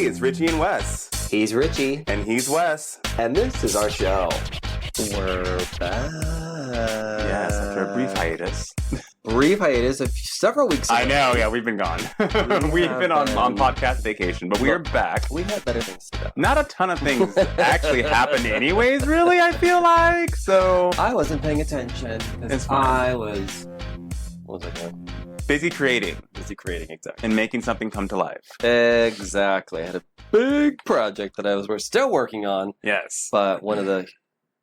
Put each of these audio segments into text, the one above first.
Hey, it's Richie and Wes. He's Richie. And he's Wes. And this is our show. We're back. Yes, after a brief hiatus. Brief hiatus of several weeks ago. I know, yeah, we've been gone. We've been on podcast vacation, but we are back. We had better things to do. Not a ton of things actually happened anyways, really, I feel like. So I wasn't paying attention because I was... What was I doing? Busy creating. Exactly. And making something come to life. Exactly. I had a big project that we're still working on. Yes. But one of the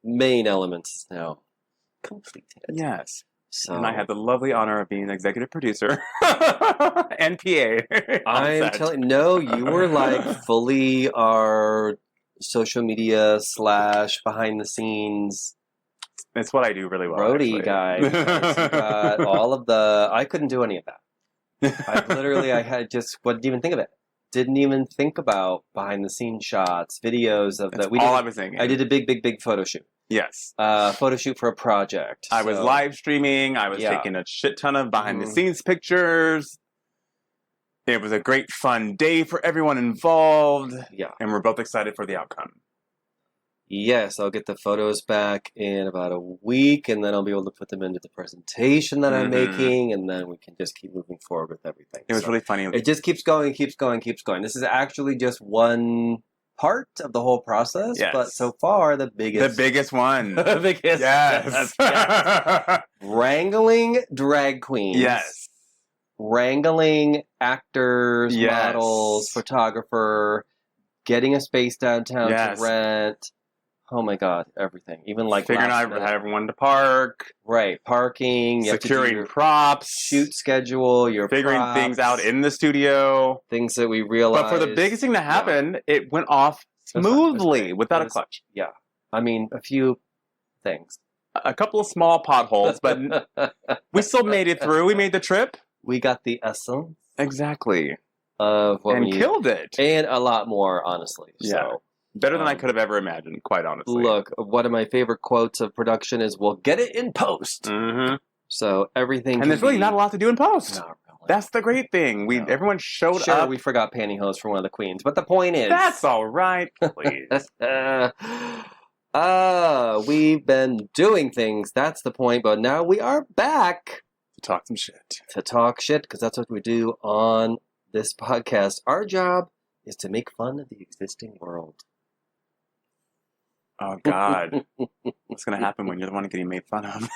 main elements is now completed. Yes. So, and I had the lovely honor of being executive producer and PA. I'm telling you were like fully our social media / behind the scenes. It's what I do really well. Roadie guy. You got all of the. I couldn't do any of that. I had just didn't even think of it. Didn't even think about behind the scenes shots, videos of that. I was thinking. I did a big photo shoot. Yes. Photo shoot for a project. I was live streaming. I was taking a shit ton of behind the scenes pictures. It was a great fun day for everyone involved. Yeah. And we're both excited for the outcome. Yes, I'll get the photos back in about a week, and then I'll be able to put them into the presentation that I'm making, and then we can just keep moving forward with everything. It was really funny. It just keeps going. This is actually just one part of the whole process, but so far the biggest one. The biggest. Yes. Yes. Wrangling drag queens. Yes. Wrangling actors, models, photographer, getting a space downtown to rent. Oh my God, everything. Even like figuring out how everyone to park. Right, parking. Securing props. Shoot schedule, your figuring props, things out in the studio. Things that we realized. But for the biggest thing that happened, it went off smoothly without a clutch. Yeah. I mean, a few things. A couple of small potholes, but we still made it through. We made the trip. We got the essence. Exactly. Of what we killed it. And a lot more, honestly. Yeah. So. Better than I could have ever imagined, quite honestly. Look, one of my favorite quotes of production is, we'll get it in post. Mm-hmm. So everything And there's really not a lot to do in post. Not really. That's the great thing. Everyone showed up. Sure, we forgot pantyhose for one of the queens, but the point is... That's all right, please. We've been doing things, that's the point, but now we are back. To talk some shit. To talk shit, because that's what we do on this podcast. Our job is to make fun of the existing world. Oh, God. What's going to happen when you're the one getting made fun of?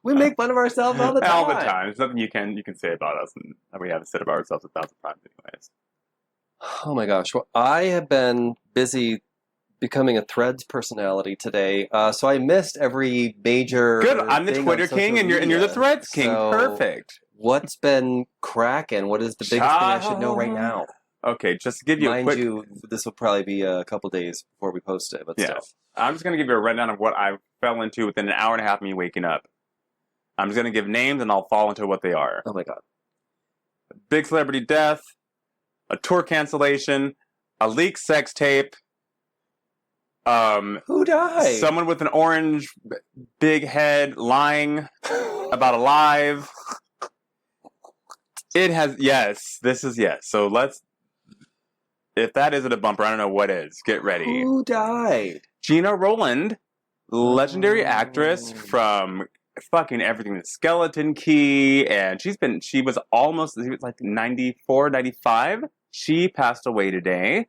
We make fun of ourselves all the time. All the time. There's nothing you can say about us, and we haven't said about ourselves 1,000 times anyways. Oh, my gosh. Well, I have been busy becoming a Threads personality today, so I missed every major... Good. I'm the Twitter king, and you're the Threads king. So perfect. What's been cracking? What is the biggest thing I should know right now? Okay, just to give you a quick... Mind you, this will probably be a couple days before we post it, but still. I'm just going to give you a rundown of what I fell into within an hour and a half of me waking up. I'm just going to give names, and I'll fall into what they are. Oh my God. Big celebrity death, a tour cancellation, a leaked sex tape. Who died? Someone with an orange big head lying about alive. It has, this is yes. So if that isn't a bumper, I don't know what is. Get ready. Who died? Gina Rowland, legendary actress from fucking everything. The Skeleton Key, and she was like 94, 95. She passed away today.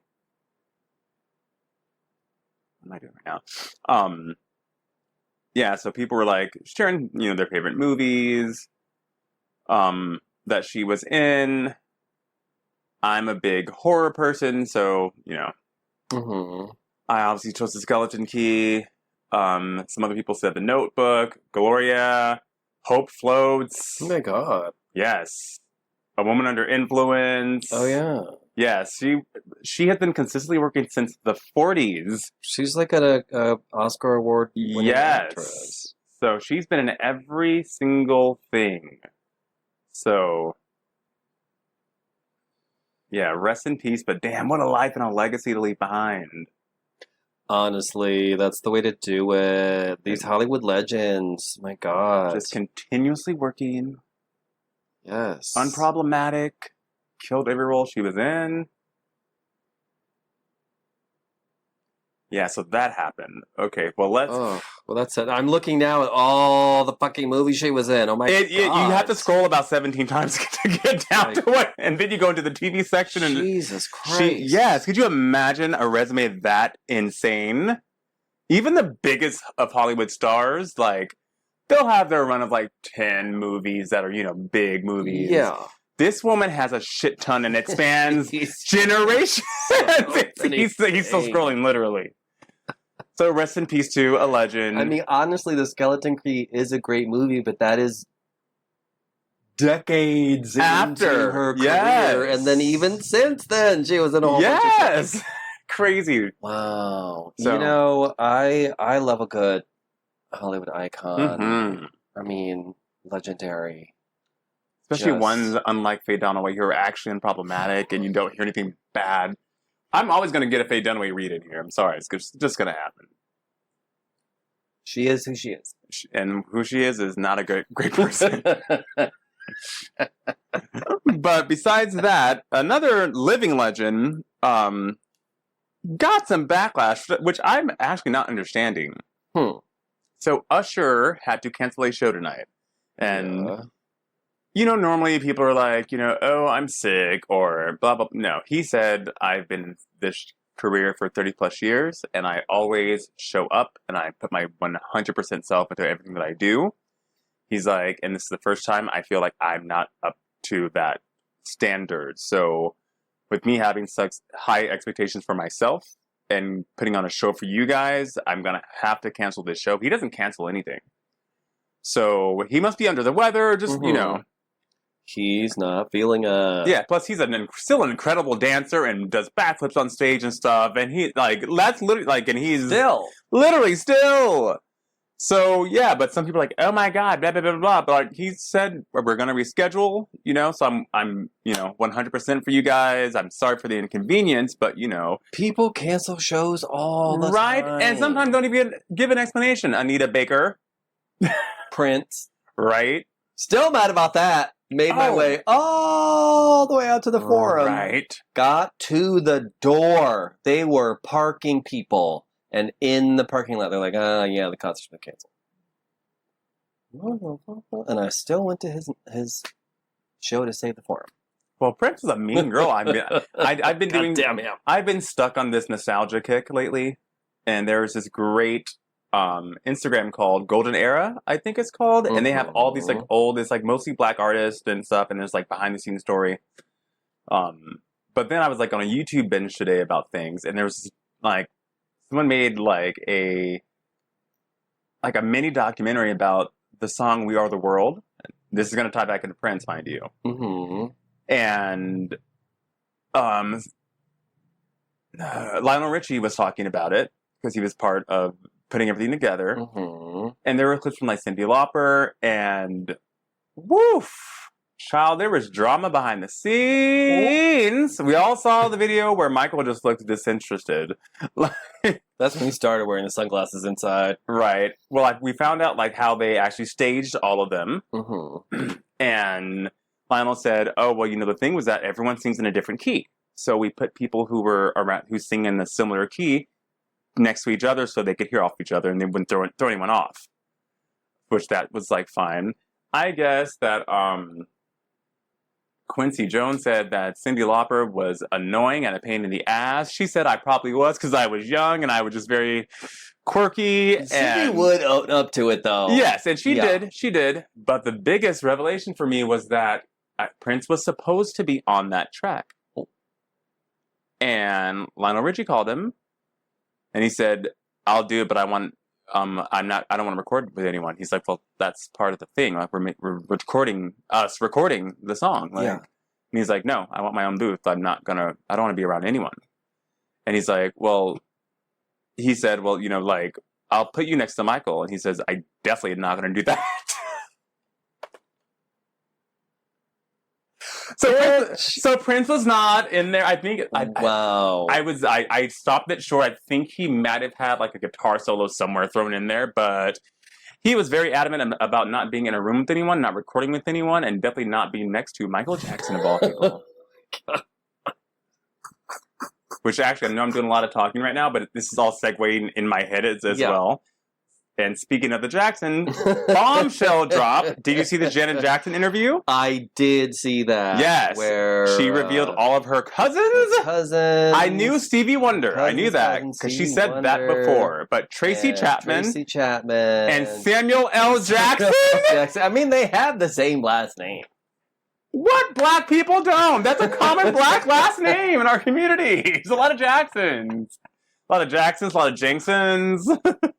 What am I doing right now? Yeah, so people were like sharing, their favorite movies, that she was in. I'm a big horror person, so, I obviously chose The Skeleton Key. Some other people said The Notebook, Gloria, Hope Floats. Oh my God. Yes. A Woman Under Influence. Oh yeah. Yes, she has been consistently working since the 40s. She's like an Oscar award winning actress. So she's been in every single thing. So, yeah, rest in peace, but damn, what a life and a legacy to leave behind. Honestly, that's the way to do it. These Hollywood legends, my God. Just continuously working. Yes. Unproblematic. killed every role she was in. Yeah, so that happened. Okay, well let's. Oh, well, that's it. I'm looking now at all the fucking movies she was in. Oh my god! You have to scroll about 17 times to get down to it, and then you go into the TV section and Jesus Christ! Yes, could you imagine a resume that insane? Even the biggest of Hollywood stars, like they'll have their run of like 10 movies that are big movies. Yeah. This woman has a shit ton, and it spans generations. He's still scrolling, literally. So rest in peace to a legend. I mean, honestly, The Skeleton Key is a great movie, but that is decades after into her yes. career, and then even since then, she was in a whole bunch of stuff. Crazy. Wow. So, I love a good Hollywood icon. Mm-hmm. I mean, legendary. Especially ones unlike Faye Dunaway who are actually unproblematic and you don't hear anything bad. I'm always going to get a Faye Dunaway read in here. I'm sorry. It's just going to happen. She is who she is. And who she is not a great person. But besides that, another living legend got some backlash, which I'm actually not understanding. So Usher had to cancel a show tonight. And... normally people are like, oh, I'm sick or blah, blah. No, he said, I've been in this career for 30 plus years and I always show up and I put my 100% self into everything that I do. He's like, and this is the first time I feel like I'm not up to that standard. So with me having such high expectations for myself and putting on a show for you guys, I'm going to have to cancel this show. He doesn't cancel anything. So he must be under the weather, just, He's not feeling it. Yeah, plus he's still an incredible dancer and does backflips on stage and stuff. And that's literally, and he's... Still. Literally, still. So, yeah, but some people are like, oh my God, blah, blah, blah, blah. But he said, we're going to reschedule, so I'm 100% for you guys. I'm sorry for the inconvenience, but, People cancel shows all the time. Right? And sometimes don't even give an explanation. Anita Baker. Prince. Right? Still mad about that. Made my way all the way out to the forum. Right. Got to the door. They were parking people. And in the parking lot, they're like, yeah, the concert's been canceled. And I still went to his show to save the forum. Well, Prince is a mean girl. I've been doing... Damn him. I've been stuck on this nostalgia kick lately. And there's this great... Instagram called Golden Era, I think it's called, and they have all these old, it's mostly black artists and stuff, and there's behind the scenes story. But then I was on a YouTube binge today about things, and there was someone made a mini documentary about the song "We Are the World." This is going to tie back into Prince, mind you. And Lionel Richie was talking about it because he was part of putting everything together. And there were clips from Cyndi Lauper and woof, child, there was drama behind the scenes. We all saw the video where Michael just looked disinterested. That's when he started wearing the sunglasses inside. Right. Well, we found out how they actually staged all of them. And Lionel said, oh, well, the thing was that everyone sings in a different key. So we put people who were around, who sing in a similar key next to each other so they could hear off each other and they wouldn't throw anyone off, which that was fine. I guess that Quincy Jones said that Cyndi Lauper was annoying and a pain in the ass. She said I probably was because I was young and I was just very quirky. Cyndi would own up to it though. Yes, and she did. But the biggest revelation for me was that Prince was supposed to be on that track. And Lionel Richie called him. And he said, I'll do it, but I don't want to record with anyone. He's like, well, that's part of the thing. We're recording the song. And he's like, no, I want my own booth. I don't want to be around anyone. And he's like, he said, I'll put you next to Michael. And he says, I definitely am not going to do that. So Prince was not in there. I think. Wow. I stopped it short. I think he might have had a guitar solo somewhere thrown in there, but he was very adamant about not being in a room with anyone, not recording with anyone, and definitely not being next to Michael Jackson of all people. Which actually, I know I'm doing a lot of talking right now, but this is all segueing in my head as well. And speaking of the Jackson, bombshell drop. Did you see the Janet Jackson interview? I did see that. Yes. Where she revealed all of her cousins. I knew Stevie Wonder. I knew that because she said that before. But Tracy Chapman. And Samuel L. Jackson? I mean, they have the same last name. What? Black people don't. That's a common black last name in our community. There's a lot of Jacksons. A lot of Jacksons, a lot of Jenksons.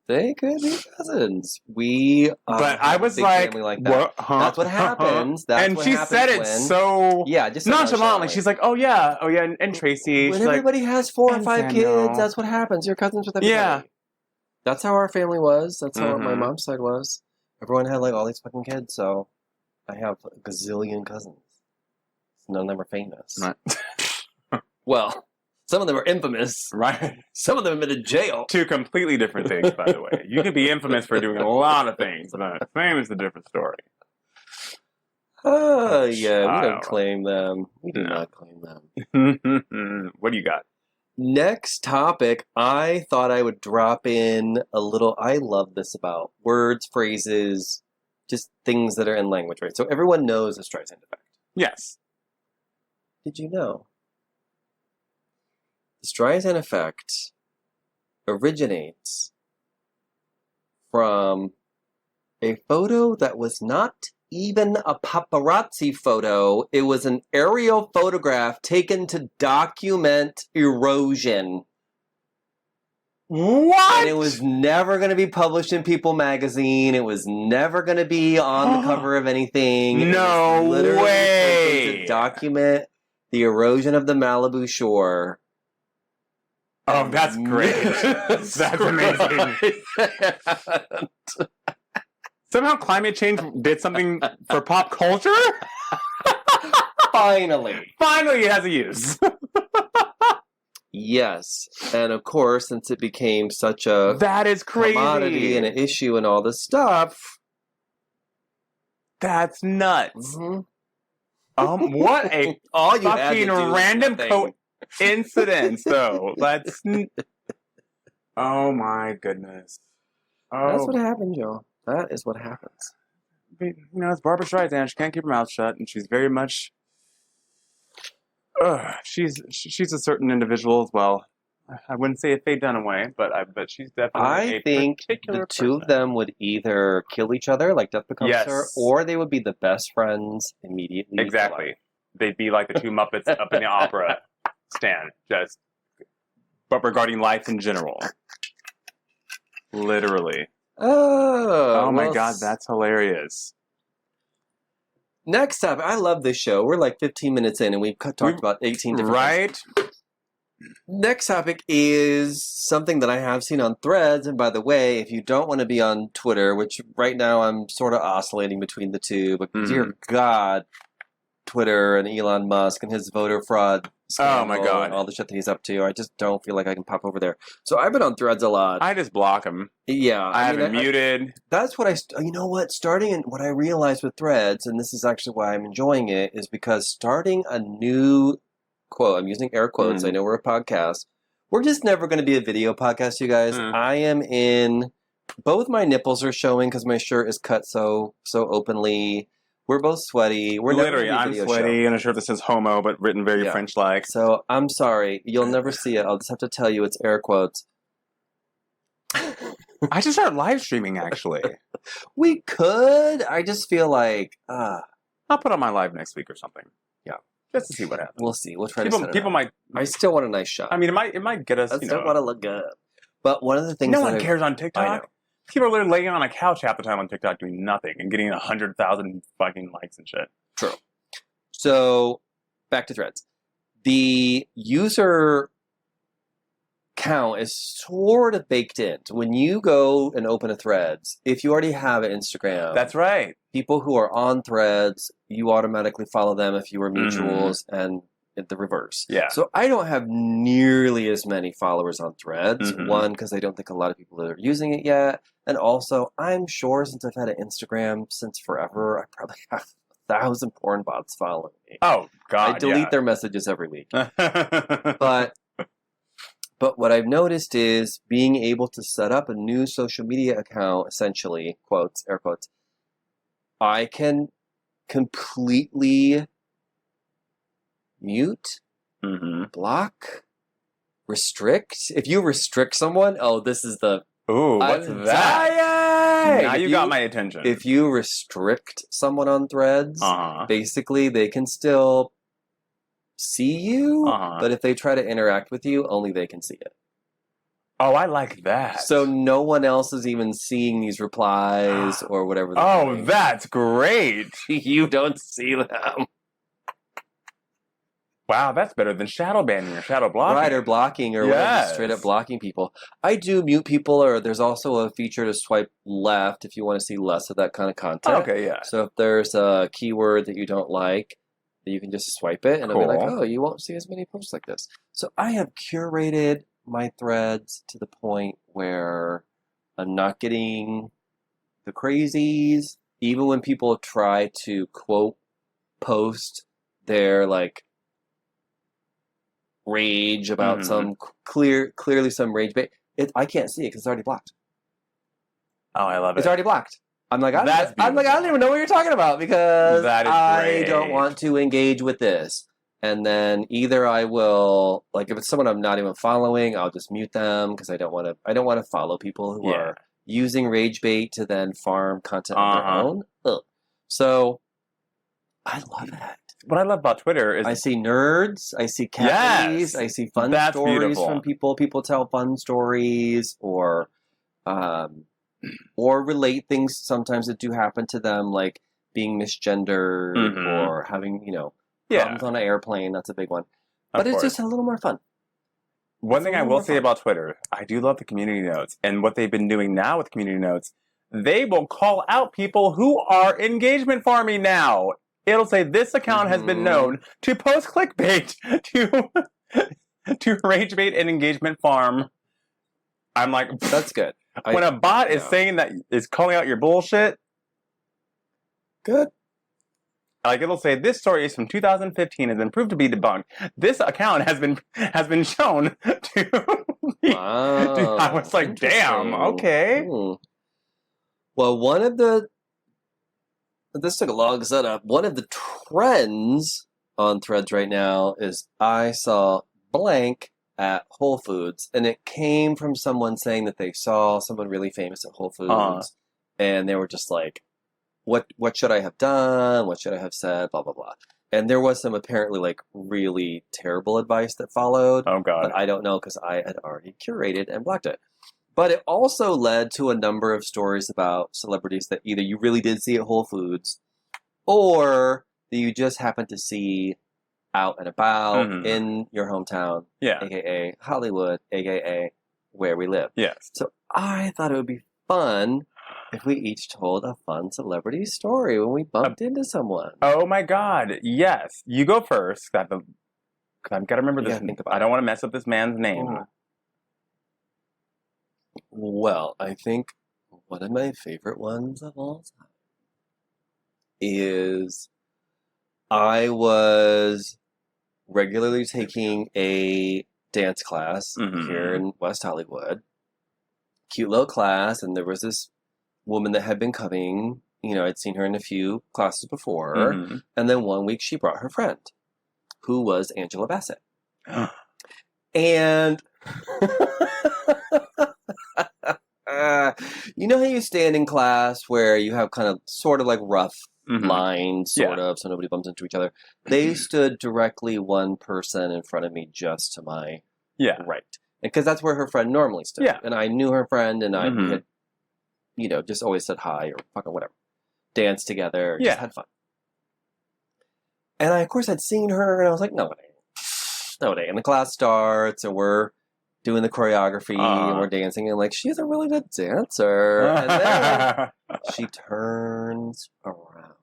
They could be cousins. We but I was like that. What? Huh? That's what happens. That's and what she happens said it so just nonchalantly. She's like, oh yeah, and Tracy. When she's everybody like, has 4 or 5 kids, that's what happens. You're cousins with everybody. Yeah. That's how our family was. That's how my mom's side was. Everyone had like all these fucking kids, so I have a gazillion cousins. None of them are famous. Right. Well, some of them are infamous. Right. Some of them have been in jail. 2 completely different things, by the way. You can be infamous for doing a lot of things, but fame is a different story. Oh, yeah, we don't claim them. We do not claim them. What do you got? Next topic, I thought I would drop in a little, I love this about words, phrases, just things that are in language, right? So everyone knows the Streisand effect. Yes. Did you know? The Streisand effect originates from a photo that was not even a paparazzi photo. It was an aerial photograph taken to document erosion. What? And it was never going to be published in People magazine. It was never going to be on the cover of anything. No it was literally way! taken to document the erosion of the Malibu shore. Oh, that's great. That's amazing. Somehow climate change did something for pop culture? Finally. Finally it has a use. Yes. And of course, since it became such a that is crazy commodity and an issue and all this stuff. That's nuts. Mm-hmm. What a all you fucking random coincidence, though. That's oh my goodness. Oh. That's what happened, Joe. That is what happens. You know, it's Barbara Streisand. She can't keep her mouth shut, and she's very much. She's a certain individual as well. I wouldn't say a Faye Dunaway, but she's definitely. I think the two of them would either kill each other, like Death Becomes Her, or they would be the best friends immediately. Exactly. They'd be like the two Muppets up in the opera stand, but regarding life in general. Literally. Oh my God, that's hilarious. Next up, I love this show. We're like 15 minutes in, and we've talked about 18 different things. Next topic is something that I have seen on Threads. And by the way, if you don't want to be on Twitter, which right now I'm sort of oscillating between the two, but dear God, Twitter and Elon Musk and his voter fraud scandal, oh my God, and all the shit that he's up to, I just don't feel like I can pop over there. So I've been on Threads a lot. I just block him. Yeah. I have it muted. That's what you know what? What I realized with Threads, and this is actually why I'm enjoying it, is because starting a new quote, I'm using air quotes, I know we're a podcast. We're just never going to be a video podcast, you guys. I am in, both my nipples are showing because my shirt is cut so openly. We're both sweaty. We're literally, I'm sweaty in a shirt that says homo, but written very French-like. So I'm sorry. You'll never see it. I'll just have to tell you it's air quotes. I should start live streaming, actually. We could. I just feel like... I'll put on my live next week or something. Yeah. Just to see what happens. We'll see. We'll try to set it people up. might... I still want a nice shot. I mean, it might get us, I still want to look good. But one of the things no one cares on TikTok. I know. People are literally laying on a couch half the time on TikTok doing nothing and getting 100,000 fucking likes and shit. True. So, back to Threads. The user count is sort of baked in. When you go and open a Threads, if you already have an Instagram... That's right. People who are on Threads, you automatically follow them if you were mutuals, and the reverse. Yeah. So I don't have nearly as many followers on Threads. One, because I don't think a lot of people are using it yet. And also, I'm sure since I've had an Instagram since forever, I probably have 1,000 porn bots following me. Oh God, I delete their messages every week. But But what I've noticed is being able to set up a new social media account, essentially, quotes, air quotes, I can completely mute, block, restrict. If you restrict someone, oh, this is the... Ooh, what's I'm that? dying! Now you got my attention. If you restrict someone on Threads, basically they can still see you, but if they try to interact with you, only they can see it. Oh, I like that. So no one else is even seeing these replies or whatever. Oh, that's great. You don't see them. Wow, that's better than shadow banning or shadow blocking. Right, or blocking or whatever, just straight up blocking people. I do mute people, or there's also a feature to swipe left if you want to see less of that kind of content. Okay, yeah. So if there's a keyword that you don't like, you can just swipe it, and it'll be like, oh, you won't see as many posts like this. So I have curated my threads to the point where I'm not getting the crazies. Even when people try to, quote, post their, like, rage about some clearly some rage bait, I can't see it because it's already blocked. Oh, I love it. It's already blocked. I'm like, I don't even know what you're talking about because I don't want to engage with this. And then either I will, like, if it's someone I'm not even following, I'll just mute them because I don't want to follow people who are using rage bait to then farm content on their own. Ugh. So I love it. What I love about Twitter is I see nerds, I see cafes, I see fun stories from people. People tell fun stories or relate things sometimes that do happen to them, like being misgendered or having, problems on an airplane. That's a big one. But it's just a little more fun. One thing I will say about Twitter, I do love the community notes. And what they've been doing now with community notes, they will call out people who are engagement farming now. It'll say this account has been known to post clickbait, to rage bait and engagement farm. I'm like, that's good. When a bot is saying that, is calling out your bullshit, good. Like it'll say this story is from 2015 has been proved to be debunked. This account has been shown to. Wow. I was like, damn, okay. Well, this took a long setup. One of the trends on Threads right now is I saw blank at Whole Foods, and it came from someone saying that they saw someone really famous at Whole Foods, and they were just like, what should I have done? What should I have said? Blah, blah, blah. And there was some apparently like really terrible advice that followed. Oh, God. But I don't know because I had already curated and blocked it. But it also led to a number of stories about celebrities that either you really did see at Whole Foods or that you just happened to see out and about in your hometown, a.k.a. Hollywood, a.k.a. where we live. Yes. So I thought it would be fun if we each told a fun celebrity story when we bumped into someone. Oh my God, yes. You go first. I've got to remember this. I don't want to mess up this man's name. Well, I think one of my favorite ones of all time is I was regularly taking a dance class here in West Hollywood. Cute little class, and there was this woman that had been coming. I'd seen her in a few classes before, and then one week she brought her friend, who was Angela Bassett. And you know how you stand in class where you have kind of sort of like rough lines, sort of, so nobody bumps into each other. They stood directly one person in front of me just to my right. Because that's where her friend normally stood. Yeah. And I knew her friend, and I had, just always said hi or fucking whatever. Danced together, just had fun. And of course, I'd seen her, and I was like, no, it ain't. And the class starts, and we're doing the choreography, and we're dancing, and like, she's a really good dancer. And then she turns around.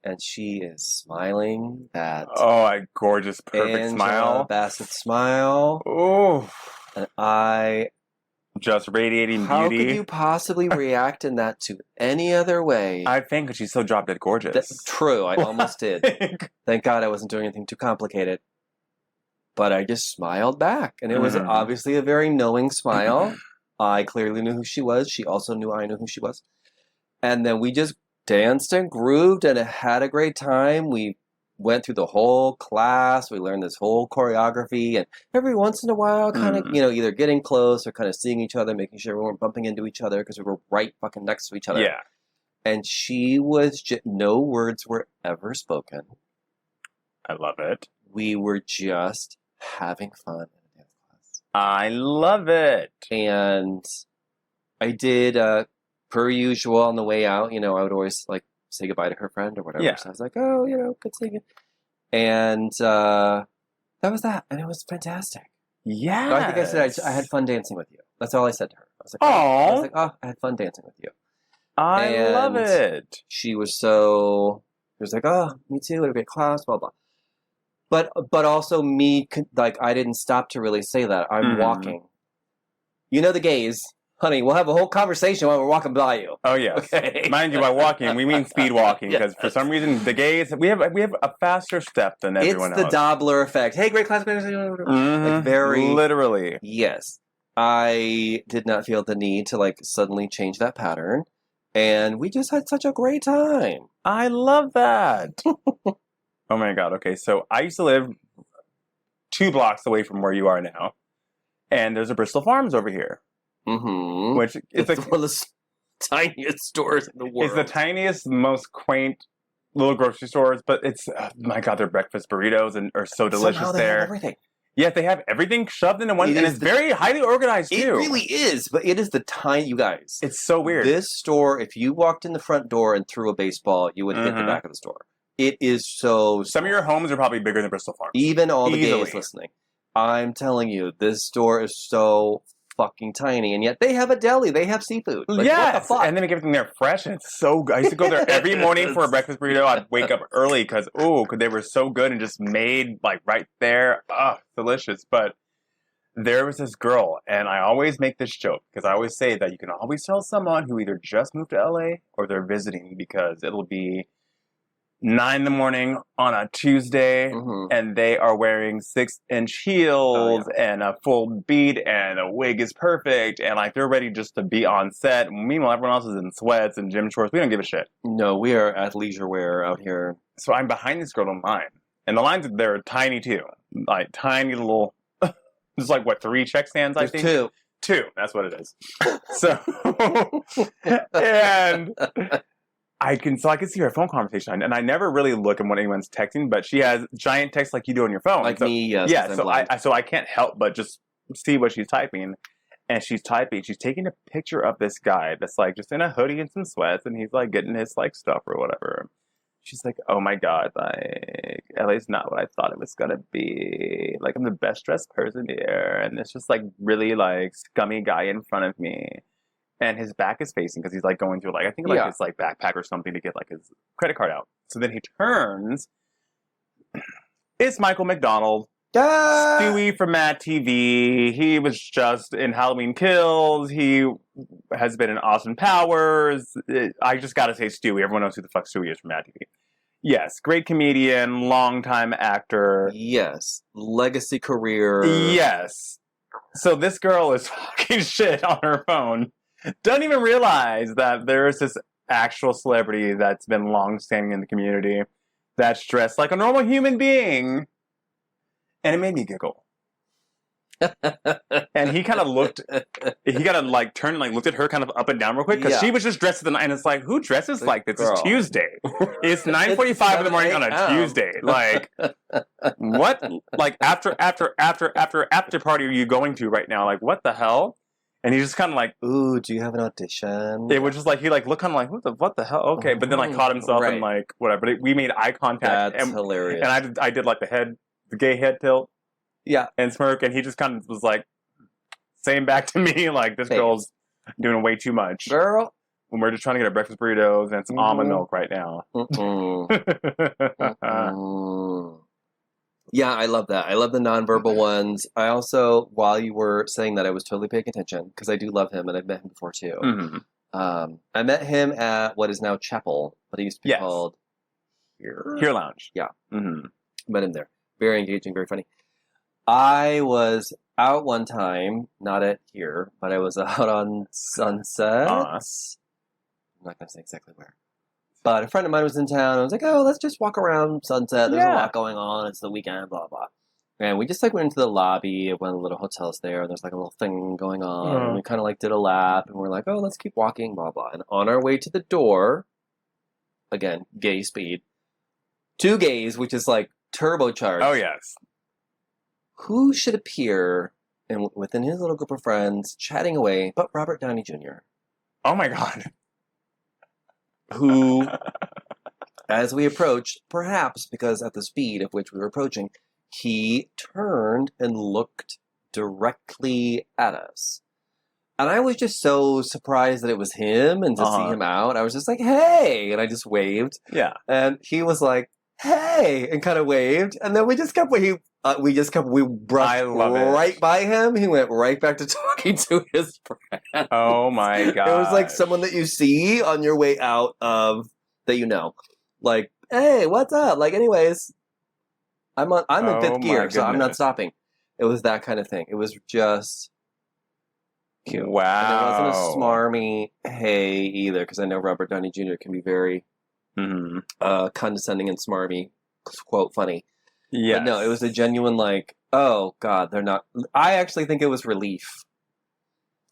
And she is smiling that... a gorgeous, perfect smile. Bassett smile. Oh. And I just radiating How beauty. could you possibly react in that to any other way? I think because she's so drop dead gorgeous. True, I almost did. Thank God I wasn't doing anything too complicated. But I just smiled back. And it was obviously a very knowing smile. I clearly knew who she was. She also knew I knew who she was. And then we just danced and grooved and had a great time. We went through the whole class. We learned this whole choreography. And every once in a while, kind of, either getting close or kind of seeing each other, making sure we weren't bumping into each other because we were right fucking next to each other. Yeah. And she was just, no words were ever spoken. I love it. We were just having fun in a dance class. I love it. And I did, per usual, on the way out, I would always like say goodbye to her friend or whatever. Yeah. So I was like, oh, good seeing you. And that was that. And it was fantastic. Yeah. I think I said I had fun dancing with you. That's all I said to her. I was like, oh, I had fun dancing with you. I love it. She was like, oh, me too. It was a great class, blah, blah. But also me, like, I didn't stop to really say that. I'm walking. The gays. Honey, we'll have a whole conversation while we're walking by you. Oh, yes. Okay. Mind you, by walking, we mean speed walking, because for some reason, the gays, we have a faster step than everyone else. It's the Doppler effect. Hey, great class. Like very... Literally. Yes. I did not feel the need to, like, suddenly change that pattern. And we just had such a great time. I love that. Oh, my God. Okay, so I used to live 2 blocks away from where you are now. And there's a Bristol Farms over here. Mm-hmm. Which it's one of the tiniest stores in the world. It's the tiniest, most quaint little grocery stores, but it's my God, their breakfast burritos are so delicious. Somehow they there. have everything. Yes, they have everything shoved into one, and it's very highly organized too. It really is, but it is the tiny. You guys, it's so weird. This store, if you walked in the front door and threw a baseball, you would hit the back of the store. It is so. Some of your homes are probably bigger than Bristol Farms. Even all the gays listening, I'm telling you, this store is so fucking tiny, and yet they have a deli. They have seafood. Like, yes, what the fuck? And they make everything there fresh, and it's so good. I used to go there every morning for a breakfast burrito. I'd wake up early because they were so good and just made like right there. Delicious. But there was this girl, and I always make this joke because I always say that you can always tell someone who either just moved to LA or they're visiting because it'll be 9 a.m. on a Tuesday, and they are wearing 6-inch heels and a full beat, and the wig is perfect, and like they're ready just to be on set. Meanwhile, everyone else is in sweats and gym shorts. We don't give a shit. No, we are athleisure wear out here. So I'm behind this girl in line, and the lines they're tiny too, like tiny little. There's like what 3 check stands? I think 2. That's what it is. So and. I can see her phone conversation, and I never really look at when anyone's texting, but she has giant text like you do on your phone. Like me, yes. Yeah, so I can't help but just see what she's typing, and she's taking a picture of this guy that's like just in a hoodie and some sweats, and he's like getting his like stuff or whatever. She's like, oh my God, like LA's not what I thought it was gonna be. Like I'm the best dressed person here, and it's just like really like scummy guy in front of me. And his back is facing because he's like going through like I think like his like backpack or something to get like his credit card out. So then he turns. It's Michael McDonald, Stewie from Mad TV. He was just in Halloween Kills. He has been in Austin Powers. I just got to say Stewie. Everyone knows who the fuck Stewie is from Mad TV. Yes, great comedian, longtime actor. Yes, legacy career. Yes. So this girl is talking shit on her phone. Don't even realize that there is this actual celebrity that's been long-standing in the community that's dressed like a normal human being. And it made me giggle. And he kind of looked, like turned and like looked at her kind of up and down real quick because she was just dressed and it's like, who dresses like this? It's Tuesday. It's 9:45 in the morning on a Tuesday. Like, what? Like after party are you going to right now? Like, what the hell? And he's just kind of like, ooh, do you have an audition? It was just like, he like looked kind of like, what the hell? Okay. But then like caught himself and like, whatever. But we made eye contact. That's hilarious. And I did like the gay head tilt. Yeah. And smirk. And he just kind of was like, saying back to me, like, this girl's doing way too much. Girl. When we're just trying to get our breakfast burritos and some almond milk right now. Yeah, I love that. I love the nonverbal Mhm. ones. I also, while you were saying that, I was totally paying attention because I do love him and I've met him before too. Mhm. I met him at what is now Chapel, but it used to be Yes. called Here. Here Lounge. Yeah. Hmm. Met him there. Very engaging, very funny. I was out one time, not at here, but I was out on Sunset. I'm not going to say exactly where. But a friend of mine was in town. I was like, oh, let's just walk around Sunset. There's a Yeah. lot going on. It's the weekend, blah, blah. And we just like went into the lobby of one of the little hotels there. There's like a little thing going on. And we kind of like did a lap. And we're like, oh, let's keep walking, blah, blah. And on our way to the door, again, gay speed, two gays, which is like turbocharged. Oh, yes. Who should appear and within his little group of friends chatting away but Robert Downey Jr., Oh, my God. who, as we approached, perhaps because at the speed of which we were approaching, he turned and looked directly at us. And I was just so surprised that it was him and to see him out. I was just like, hey! And I just waved. Yeah. And he was like, hey! And kind of waved. And then we just kept waving. We brushed I love it. right by him. He went right back to talking to his friend. Oh, my God. It was like someone that you see on your way out of, that you know. Like, hey, what's up? Like, anyways, I'm in Oh, fifth my gear, so I'm not goodness. stopping. It was that kind of thing. It was just cute. Wow. And it wasn't a smarmy hey either, because I know Robert Downey Jr. can be very Mhm. condescending and smarmy, quote, funny. Yes. But no, it was a genuine like, oh God, they're not. I actually think it was relief.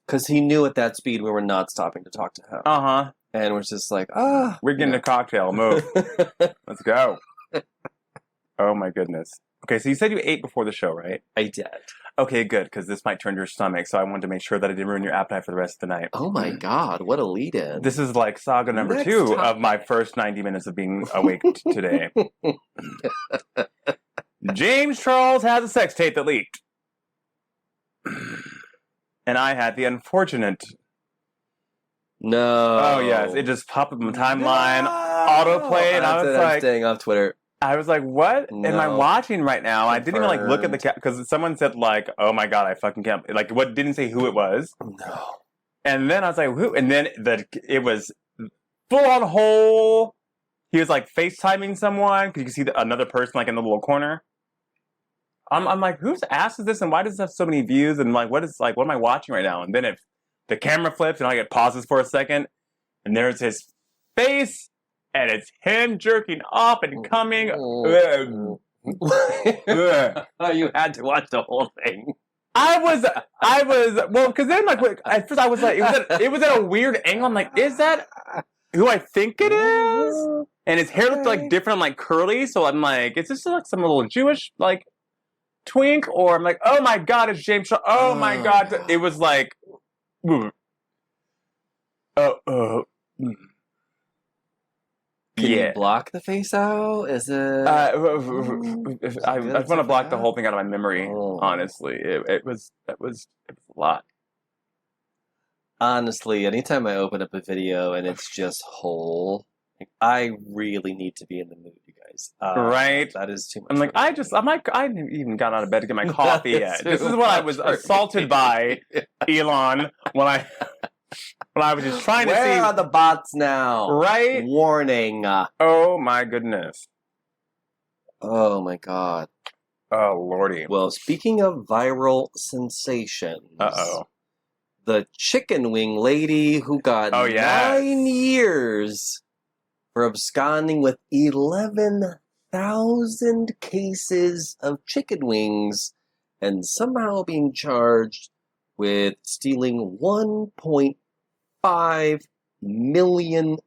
Because he knew at that speed we were not stopping to talk to him. Uh-huh. And was just like, We're getting a cocktail. Move. Let's go. Oh, my goodness. Okay, so you said you ate before the show, right? I did. Okay, good, because this might turn your stomach, so I wanted to make sure that I didn't ruin your appetite for the rest of the night. Oh my God, what a lead in. This is like saga number Next 2 time. of my first 90 minutes of being awake today. James Charles has a sex tape that leaked. And I had the unfortunate... No. Oh, yes, it just popped up on my timeline, autoplay, and I was I'm like... staying off Twitter. I was like, what am I No. watching right now? I didn't even like look at the Confirmed. because someone said like, oh my God, I fucking can't. Like, what didn't say who it was. No. And then I was like, who? And then it was full on whole. He was like FaceTiming someone because you can see another person like in the little corner. I'm like, whose ass is this? And why does it have so many views? And like, what am I watching right now? And then the camera flips and it pauses for a second. And there's his face. And it's him jerking off and coming. Oh, you had to watch the whole thing. I was well because then like at first I was like it was at a weird angle. I'm like, is that who I think it is? And his hair looked like different, like curly. So I'm like, is this like some little Jewish like twink? Or I'm like, oh my God, it's James Shaw. Oh my God, it was like, Can yeah. you block the face out? Is it? I just want to block the whole thing out of my memory. Oh. Honestly, it was a lot. Honestly, anytime I open up a video and it's just whole, like, I really need to be in the mood, you guys. Right? That is too much. I'm like, for me. I haven't even got out of bed to get my coffee yet. This is too what I much was for me. assaulted by, Elon, when I was just trying to Where see. are the bots now? Right? Warning. Oh my goodness. Oh my God. Oh lordy. Well, speaking of viral sensations. Uh-oh. The chicken wing lady who got Oh, yes. 9 years for absconding with 11,000 cases of chicken wings and somehow being charged with stealing $1.5 million,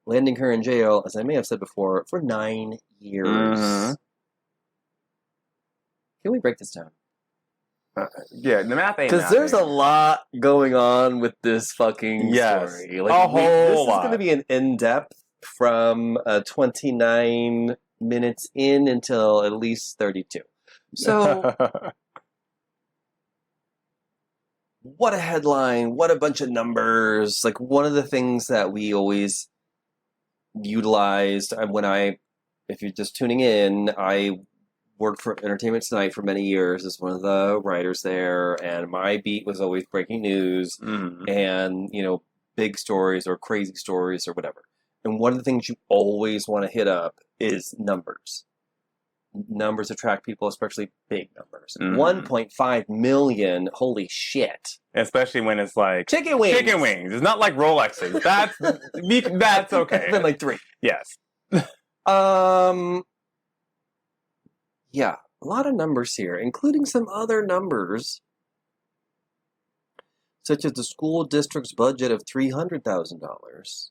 landing her in jail, as I may have said before, for 9 years. Mhm. Can we break this down? Yeah, the math ain't Because there's a mathing. lot going on with this fucking Yes. story. A whole this is lot. going to be an in-depth from 29 minutes in until at least 32. So, what a headline, what a bunch of numbers. Like, one of the things that we always utilized when I if you're just tuning in, I worked for Entertainment Tonight for many years as one of the writers there, and my beat was always breaking news and, big stories or crazy stories or whatever. And one of the things you always want to hit up is numbers. Numbers attract people, especially big numbers. 1.5 million, holy shit. Especially when it's like chicken wings. Chicken wings. It's not like Rolexes. That's okay. It's been like 3. Yes. Yeah, a lot of numbers here, including some other numbers, such as the school district's budget of $300,000,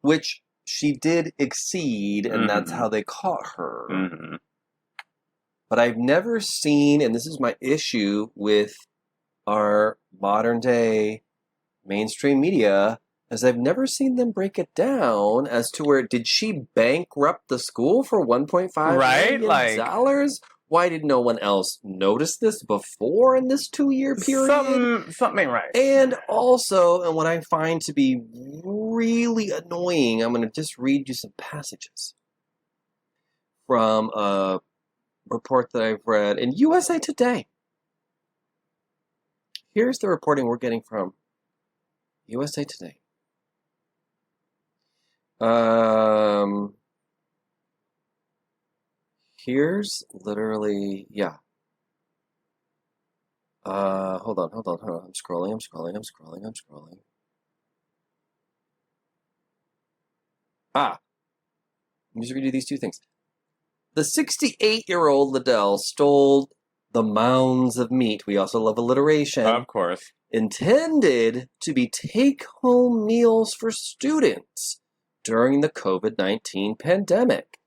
which she did exceed, and that's how they caught her. But I've never seen, and this is my issue with our modern day mainstream media, is I've never seen them break it down as to where, did she bankrupt the school for $1.5 million dollars? Why did no one else notice this before in this 2-year period? Something ain't right. And also, and what I find to be really annoying, I'm going to just read you some passages from a report that I've read in USA Today. Here's the reporting we're getting from USA Today. Here's literally, hold on. I'm scrolling. Let me just read you these 2 things. The 68-year-old Liddell stole the mounds of meat. We also love alliteration. Of course. Intended to be take-home meals for students during the COVID-19 pandemic.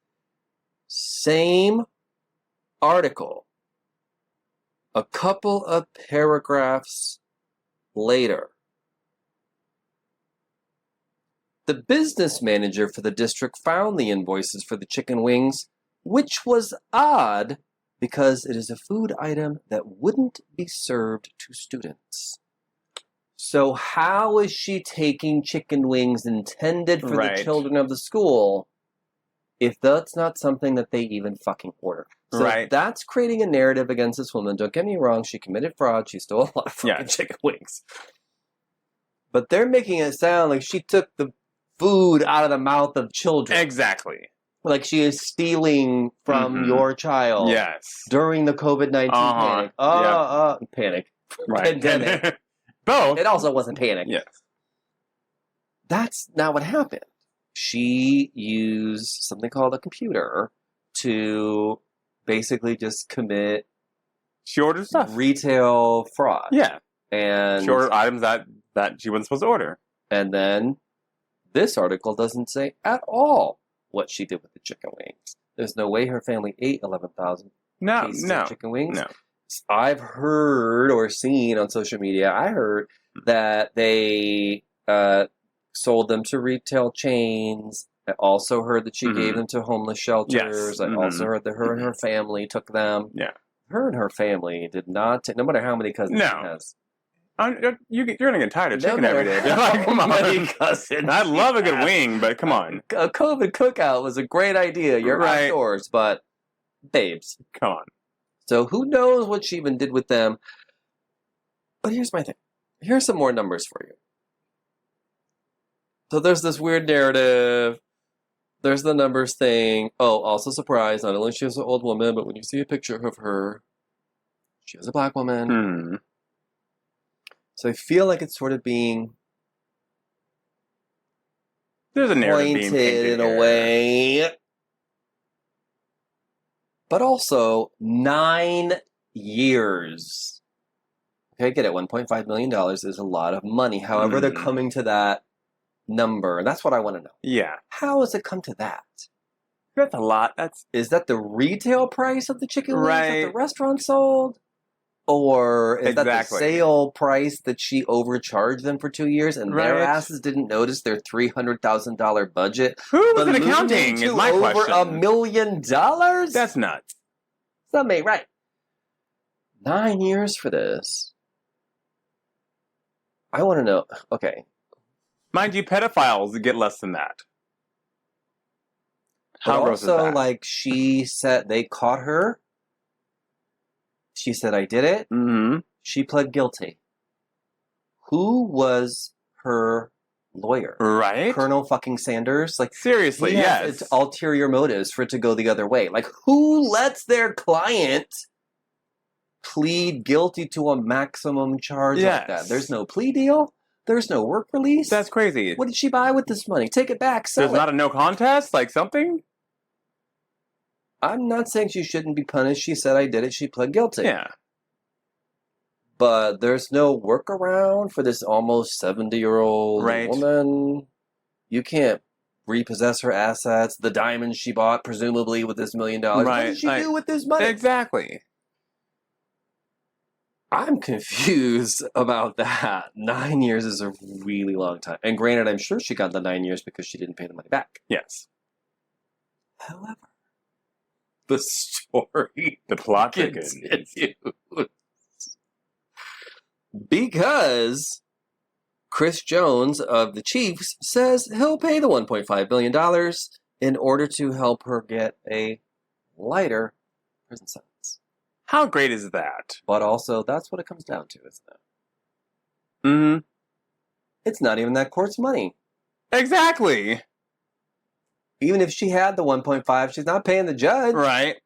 Same article. A couple of paragraphs later. The business manager for the district found the invoices for the chicken wings, which was odd because it is a food item that wouldn't be served to students. So how is she taking chicken wings intended for the children of the school if that's not something that they even fucking order? So that's creating a narrative against this woman. Don't get me wrong, she committed fraud. She stole a lot of fucking chicken wings. But they're making it sound like she took the food out of the mouth of children. Exactly. Like she is stealing from your child. Yes. During the COVID-19 panic. Panic. Pandemic. Both. It also wasn't panic. Yes. That's not what happened. She used something called a computer to basically just commit. She ordered stuff. Retail fraud. Yeah. And she ordered items that she wasn't supposed to order. And then this article doesn't say at all what she did with the chicken wings. There's no way her family ate 11,000 pieces of chicken wings. No. I've heard or seen on social media, I heard that they sold them to retail chains. I also heard that she gave them to homeless shelters. I also heard that her and her family took them. Yeah. Her and her family did not take, no matter how many cousins she has. You're going to get tired of chicken every day. Like, come on. Cousins. I love a good wing, but come on. A COVID cookout was a great idea. You're outdoors, but babes. Come on. So who knows what she even did with them. But here's my thing. Here's some more numbers for you. So there's this weird narrative. There's the numbers thing. Oh, also surprise. Not only she is an old woman, but when you see a picture of her, she is a black woman. So I feel like it's sort of being there's a narrative being painted in a way. But also 9 years. Okay, get it. $1.5 million is a lot of money. However, they're coming to that number. And that's what I want to know. Yeah. How has it come to that? That's a lot. Is that the retail price of the chicken wings that the restaurant sold? Or is that the sale price that she overcharged them for 2 years and their asses didn't notice their $300,000 budget? Who was in accounting is my question. Over $1 million? That's nuts. That ain't right. 9 years for this. I want to know. Okay. Mind you, pedophiles get less than that. But How gross is also, that? like, she said they caught her. She said, I did it. Mm-hmm. She pled guilty. Who was her lawyer? Right? Colonel fucking Sanders? Like, Seriously, he has yes. ulterior motives for it to go the other way. Like, who lets their client plead guilty to a maximum charge like that? Yes. There's no plea deal. There's no work release. That's crazy. What did she buy with this money? Take it back. Sell There's it. not a no contest? Like something? I'm not saying she shouldn't be punished. She said, I did it. She pled guilty. Yeah. But there's no workaround for this almost 70-year-old Right. woman. You can't repossess her assets, the diamonds she bought, presumably, with this $1 million. What Right. did she do with this money? Exactly. I'm confused about that. 9 years is a really long time. And granted, I'm sure she got the 9 years because she didn't pay the money back. Yes. However, the story The plot thickens. continues. Because Chris Jones of the Chiefs says he'll pay the $1.5 billion in order to help her get a lighter prison sentence. How great is that? But also, that's what it comes down to, isn't it? Mm-hmm. It's not even that court's money. Exactly. Even if she had the 1.5, she's not paying the judge. Right.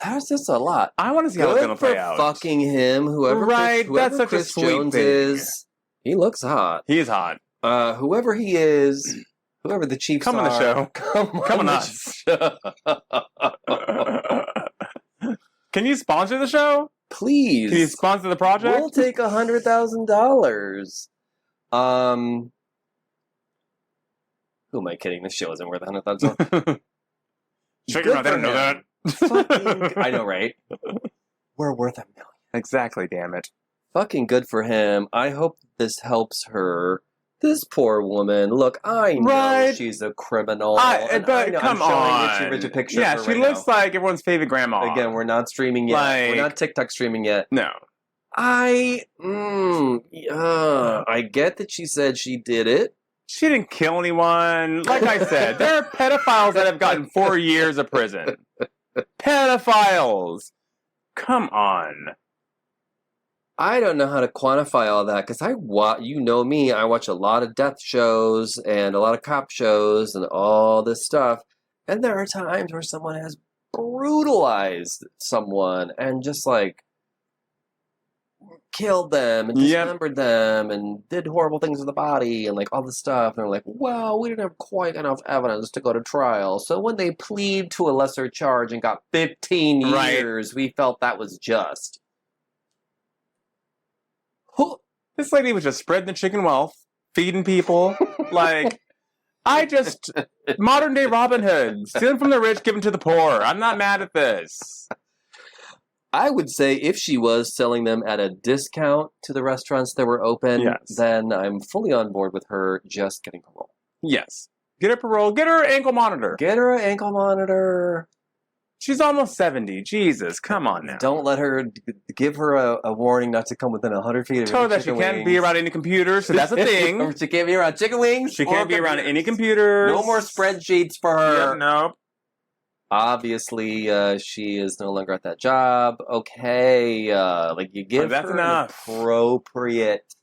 That's just a lot. I want to see how it's Good going to for play out. fucking him. Whoever Right, Chris, that's such a Chris sweet Jones thing. is, he looks hot. He is hot. Whoever he is, whoever the Chiefs Come on the are, show. come on the show. Can you sponsor the show? Please. Can you sponsor the project? We'll take $100,000. Who am I kidding? This show isn't worth $100,000. Shut Good your mouth. They for don't know him. that. Fucking, I know, right? We're worth $1 million. Exactly, damn it. Fucking good for him. I hope this helps her. This poor woman. Look, I know Right. she's a criminal. But and I know, come I'm showing on. Itchy Rich a picture Yeah, of her she right looks now. like everyone's favorite grandma. Again, we're not streaming yet. We're Like- not TikTok streaming yet. No. I get that she said she did it. She didn't kill anyone. Like I said, there are pedophiles that have gotten 4 years of prison. Pedophiles. Come on. I don't know how to quantify all that because you know me, I watch a lot of death shows and a lot of cop shows and all this stuff. And there are times where someone has brutalized someone and just like killed them and Yep. dismembered them and did horrible things with the body and like all this stuff. And they're like, well, we didn't have quite enough evidence to go to trial. So when they plead to a lesser charge and got 15 Right. years, we felt that was just. Who? This lady was just spreading the chicken wealth, feeding people. Like, modern day Robin Hood, stealing from the rich, giving to the poor. I'm not mad at this. I would say if she was selling them at a discount to the restaurants that were open, Yes. then I'm fully on board with her just getting parole. Yes. Get her parole. Get her ankle monitor. Get her an ankle monitor. She's almost 70. Jesus, come on now. Don't let her give her a warning not to come within 100 feet of Tell her any that she chicken can't wings. be around any computers, so that's a thing. She can't be around chicken wings. She or can't be around computers. any computers. No more spreadsheets for her. Yeah, no. Obviously, she is no longer at that job. Okay, like you give That's her enough. an appropriate.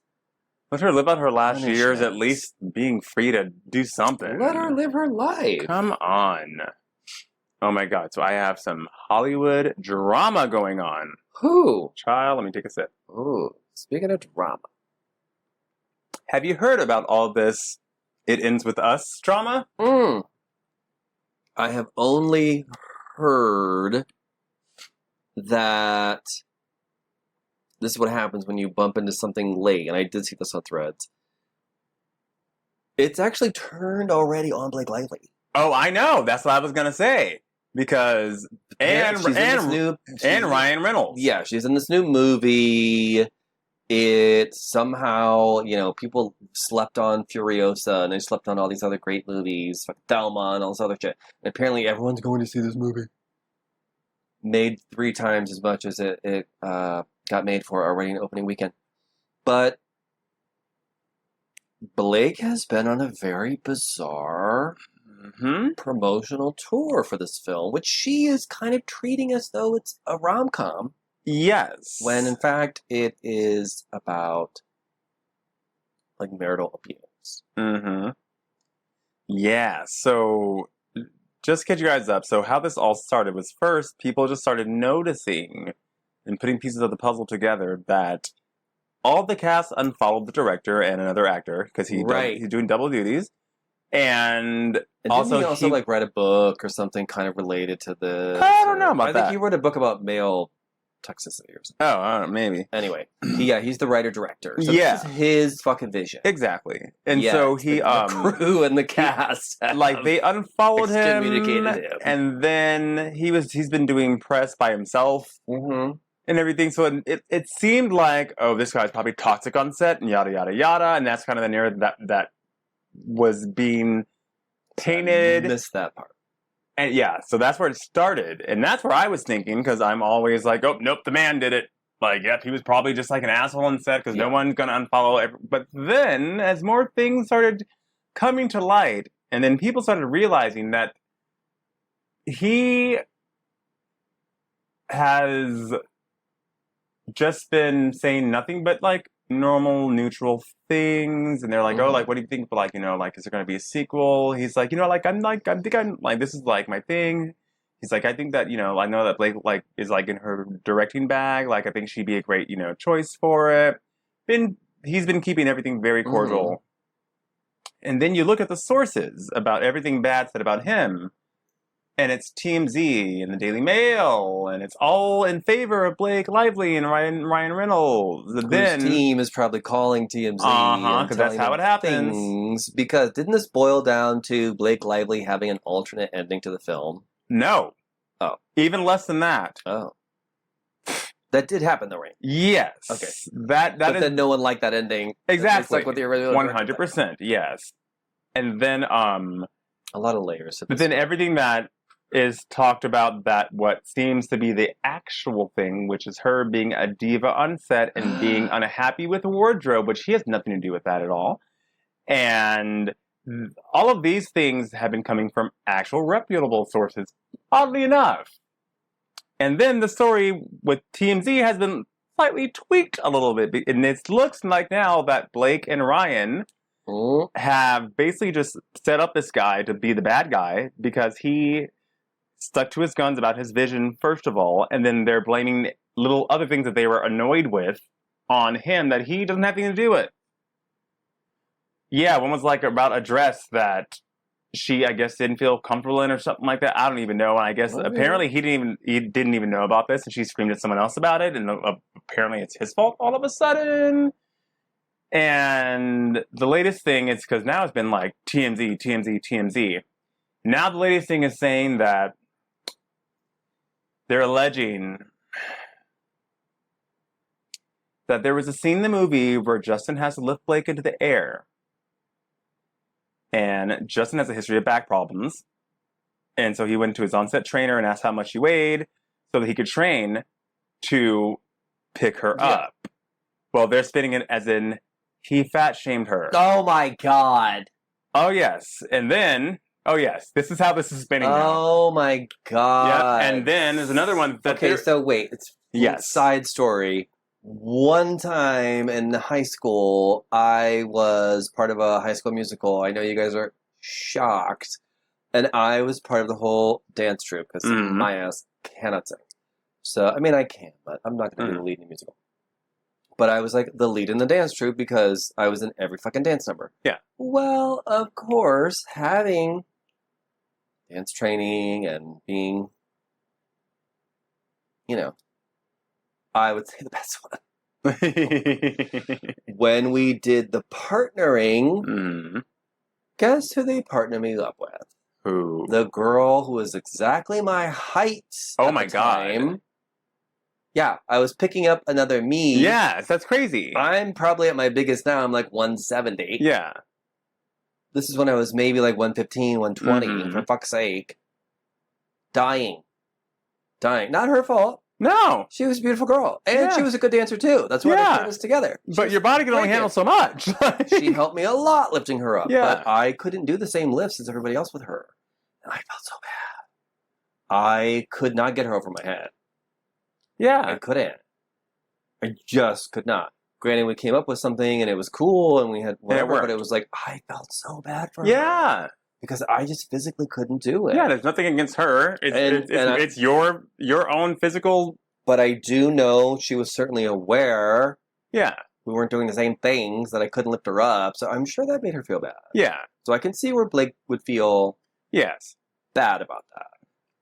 Let her live out her last Punishment. years at least being free to do something. Let her live her life. Come on. Oh my god, so I have some Hollywood drama going on. Who? Child, let me take a sip. Ooh, speaking of drama. Have you heard about all this It Ends With Us drama? I have only heard that this is what happens when you bump into something late, and I did see this on Threads. It's actually turned already on Blake Lively. Oh, I know. That's what I was gonna say. Because and She's in this new- and Ryan Reynolds. Yeah, she's in this new movie. It somehow, people slept on Furiosa and they slept on all these other great movies, like Thelma and all this other shit. And apparently everyone's going to see this movie. Made 3 times as much as it got made for already in opening weekend. But Blake has been on a very bizarre promotional tour for this film, which she is kind of treating as though it's a rom-com, Yes. when in fact it is about like marital abuse. Yeah, so just to catch you guys up, so how this all started was first people just started noticing and putting pieces of the puzzle together that all the cast unfollowed the director and another actor because he's doing double duties. And didn't he also like write a book or something kind of related to this? I don't know about that. I think he wrote a book about male toxicity or something. Oh, I don't know, maybe. Anyway, he's the writer-director. So this is his fucking vision. Exactly. And so he... the crew and the cast. Like, they unfollowed him. And then he's been doing press by himself. And everything. So it seemed like, oh, this guy's probably toxic on set and yada, yada, yada. And that's kind of the narrative that was being painted. I missed that part. And yeah, so that's where it started. And that's where I was thinking, because I'm always like, oh, nope, the man did it. Like, yep, he was probably just like an asshole on set because no one's going to unfollow. But then, as more things started coming to light, and then people started realizing that he has just been saying nothing but like normal, neutral things, and they're like, oh, like, what do you think? But like, like, is there going to be a sequel? He's like, I'm this is like my thing. He's like, I think that, I know that Blake like is like in her directing bag. Like, I think she'd be a great, choice for it. He's been keeping everything very cordial. And then you look at the sources about everything bad said about him. And it's TMZ and the Daily Mail, and it's all in favor of Blake Lively and Ryan Reynolds. Whose team is probably calling TMZ because that's how it happens. Because didn't this boil down to Blake Lively having an alternate ending to the film? No. Oh. Even less than that. Oh. That did happen though, right? Yes. Okay. But then no one liked that ending. Exactly. It's like with the original. 100%. Yes. And then a lot of layers. But then everything that is talked about, that what seems to be the actual thing, which is her being a diva on set and being unhappy with the wardrobe, which she has nothing to do with that at all. And all of these things have been coming from actual reputable sources, oddly enough. And then the story with TMZ has been slightly tweaked a little bit. And it looks like now that Blake and Ryan have basically just set up this guy to be the bad guy because he stuck to his guns about his vision, first of all, and then they're blaming little other things that they were annoyed with on him that he doesn't have anything to do with. Yeah, one was like about a dress that she, I guess, didn't feel comfortable in or something like that. I don't even know. And I guess apparently he didn't even know about this, and she screamed at someone else about it, and apparently it's his fault all of a sudden. And the latest thing is, because now it's been like TMZ. Now the latest thing is saying that they're alleging that there was a scene in the movie where Justin has to lift Blake into the air. And Justin has a history of back problems. And so he went to his on-set trainer and asked how much she weighed so that he could train to pick her up. Well, they're spinning it as in he fat-shamed her. Oh, my God. Oh, yes. And then... Oh, yes. This is how this is spinning now. Oh, my God. Yeah. And then there's another one. Okay, so wait. It's side story. One time in high school, I was part of a High School Musical. I know you guys are shocked. And I was part of the whole dance troupe because my ass cannot sing. So, I mean, I can, but I'm not going to be the lead in the musical. But I was like the lead in the dance troupe because I was in every fucking dance number. Yeah. Well, of course, having dance training and being, I would say the best one. When we did the partnering, guess who they partnered me up with? Who? The girl who was exactly my height at the time. Yeah, I was picking up another me. Yes, that's crazy. I'm probably at my biggest now. I'm like 170. Yeah. This is when I was maybe like 115, 120, for fuck's sake. Dying. Not her fault. No. She was a beautiful girl. And she was a good dancer, too. That's why they put us together. But your body can only handle so much. She helped me a lot lifting her up. Yeah. But I couldn't do the same lifts as everybody else with her. And I felt so bad. I could not get her over my head. Yeah. I couldn't. I just could not. Granted, we came up with something and it was cool and we had whatever, but it was like, I felt so bad for her. Yeah. Because I just physically couldn't do it. Yeah, there's nothing against her. It's your own physical. But I do know she was certainly aware. Yeah. We weren't doing the same things, that I couldn't lift her up. So I'm sure that made her feel bad. Yeah. So I can see where Blake would feel bad about that.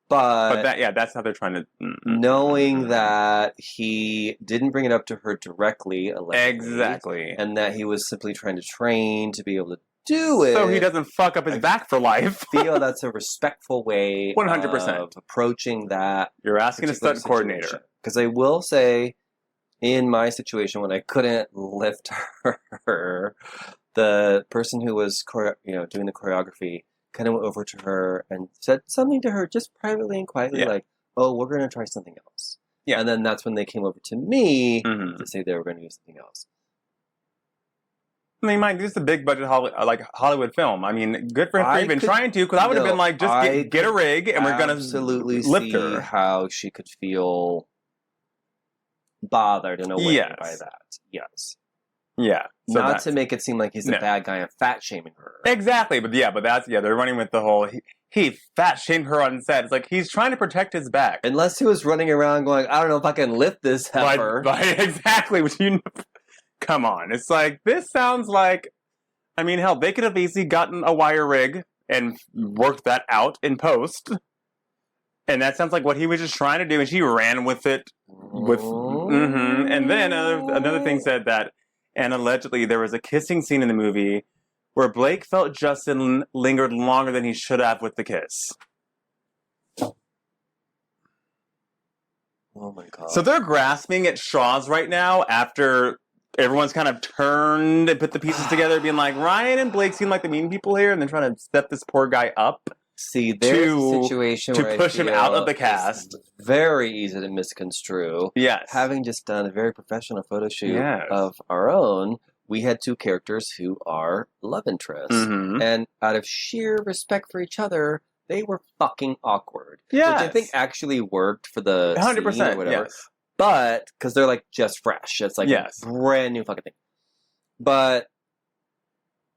But that's how they're trying to... knowing that he didn't bring it up to her directly, allegedly. Exactly. And that he was simply trying to train to be able to do it. So he doesn't fuck up his back for life. I feel that's a respectful way 100% of approaching that. You're asking a stunt coordinator. Because I will say, in my situation, when I couldn't lift her, the person who was doing the choreography kind of went over to her and said something to her just privately and quietly, like, oh, we're going to try something else. Yeah. And then that's when they came over to me to say they were going to do something else. I mean, mind, this is a big budget Hollywood film. I mean, good for him for even trying to, because I would have been like, just get a rig and we're going to absolutely lift her. See how she could feel bothered in a way by that. Yes. Yeah. So not to make it seem like he's a bad guy and fat shaming her. Exactly. But that's, they're running with the whole, he fat shamed her on set. It's like, he's trying to protect his back. Unless he was running around going, I don't know if I can lift this heifer. Exactly. Which come on. It's like, this sounds like, I mean, hell, they could have easily gotten a wire rig and worked that out in post. And that sounds like what he was just trying to do. And she ran with it. And then another thing said that, and allegedly there was a kissing scene in the movie where Blake felt Justin lingered longer than he should have with the kiss. Oh my God. So they're grasping at straws right now after everyone's kind of turned and put the pieces together, being like, Ryan and Blake seem like the mean people here, and they're trying to step this poor guy up. See, there's a situation to push him out of the cast. Very easy to misconstrue. Yes. Having just done a very professional photo shoot of our own, we had two characters who are love interests. And out of sheer respect for each other, they were fucking awkward. Yes. Which I think actually worked for the 100%, scene or whatever. Yes. But, because they're like just fresh. It's like a brand new fucking thing. But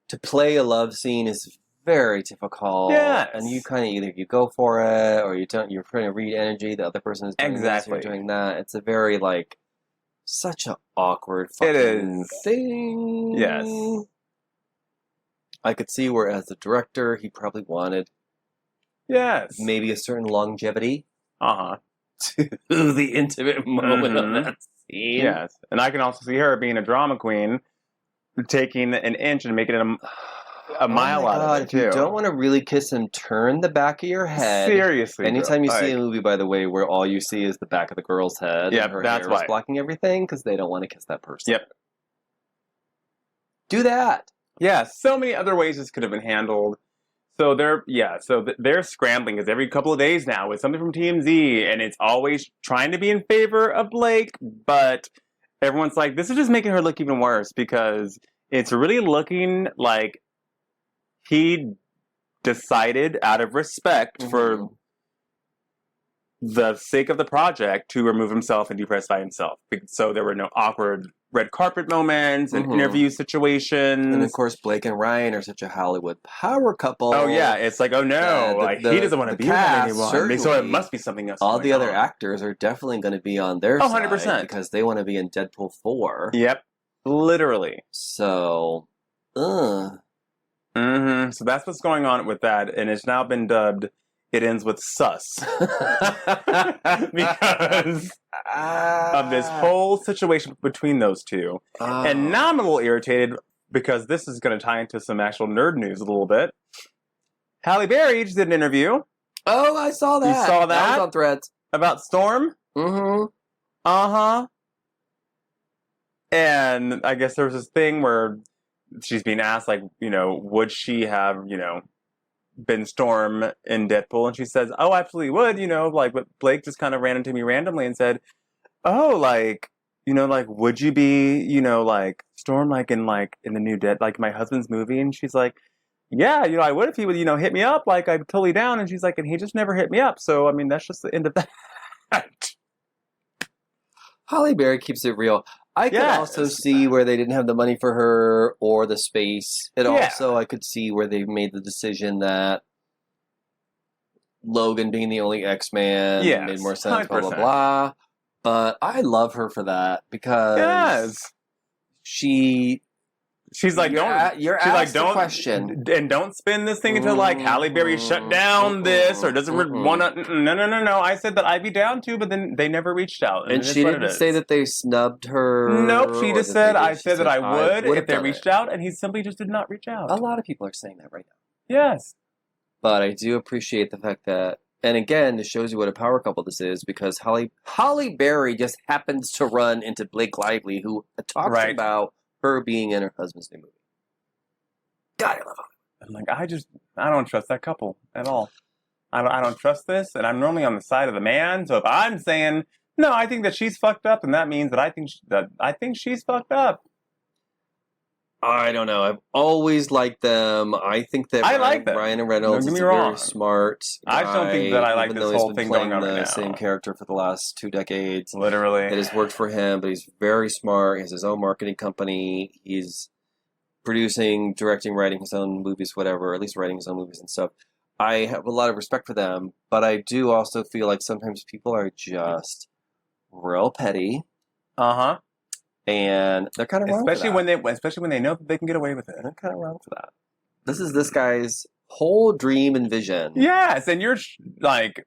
to play a love scene is very difficult. Yes. And you kind of either you go for it or you don't. You're trying to read energy. The other person is doing this, you're doing that. It's a very such an awkward fucking thing. Yes. I could see where as the director he probably wanted maybe a certain longevity to the intimate moment of that scene. Yes. And I can also see her being a drama queen, taking an inch and making it a mile out of it, too. If you don't want to really kiss him, turn the back of your head. Seriously. Anytime you see a movie, by the way, where all you see is the back of the girl's head and her hair is blocking everything because they don't want to kiss that person. Yep. Do that. Yeah, so many other ways this could have been handled. So they're scrambling because every couple of days now it's something from TMZ, and it's always trying to be in favor of Blake, but everyone's like, this is just making her look even worse because it's really looking like he decided out of respect for the sake of the project to remove himself and depress by himself. So there were no awkward red carpet moments and interview situations. And of course, Blake and Ryan are such a Hollywood power couple. Oh yeah, it's like, oh no, he doesn't want to be that anymore. So it must be something else. All the other actors are definitely going to be on their side 100%. because they want to be in Deadpool 4. Yep, literally. So, So that's what's going on with that, and it's now been dubbed It Ends With Sus. Because of this whole situation between those two. And now I'm a little irritated because this is going to tie into some actual nerd news a little bit. Halle Berry just did an interview. Oh, I saw that. You saw that? That was on Threads. About Storm? And I guess there was this thing where she's being asked, would she have, been Storm in Deadpool, and she says, "Oh, absolutely would." Like, but Blake just kind of ran into me randomly and said, "Oh, like, like, would you be, like Storm, like in the new like my husband's movie?" And she's like, "Yeah, I would if he would, hit me up. Like, I'm totally down." And she's like, "And he just never hit me up. So, I mean, that's just the end of that." Halle Berry keeps it real. I could also see where they didn't have the money for her or the space. And also, I could see where they made the decision that Logan being the only X-Man made more sense, 100%. Blah, blah, blah. But I love her for that because she's like, don't question, and don't spin this thing until like Halle Berry shut down this or doesn't want to. No. I said that I'd be down to, but then they never reached out, and she didn't say that they snubbed her. Nope, she just said I said that I would if they reached out, and he simply just did not reach out. A lot of people are saying that right now. Yes, but I do appreciate the fact that, and again, this shows you what a power couple this is because Halle Berry just happens to run into Blake Lively, who talks about her being in her husband's new movie. God, I love her. I'm like, I don't trust that couple at all. I don't trust this, and I'm normally on the side of the man. So if I'm saying no, I think that she's fucked up, and that means that I think she's fucked up. I don't know. I've always liked them. I think that Ryan Reynolds is very smart guy. I just don't think that I like this whole thing going on right now. The same character for the last 2 decades. Literally. It has worked for him, but he's very smart. He has his own marketing company. He's producing, directing, writing his own movies, whatever, at least writing his own movies and stuff. I have a lot of respect for them, but I do also feel like sometimes people are just real petty. Uh-huh. And they're kind of wrong especially when they know that they can get away with it. They're kind of wrong for that. This is this guy's whole dream and vision. Yes, and you're like,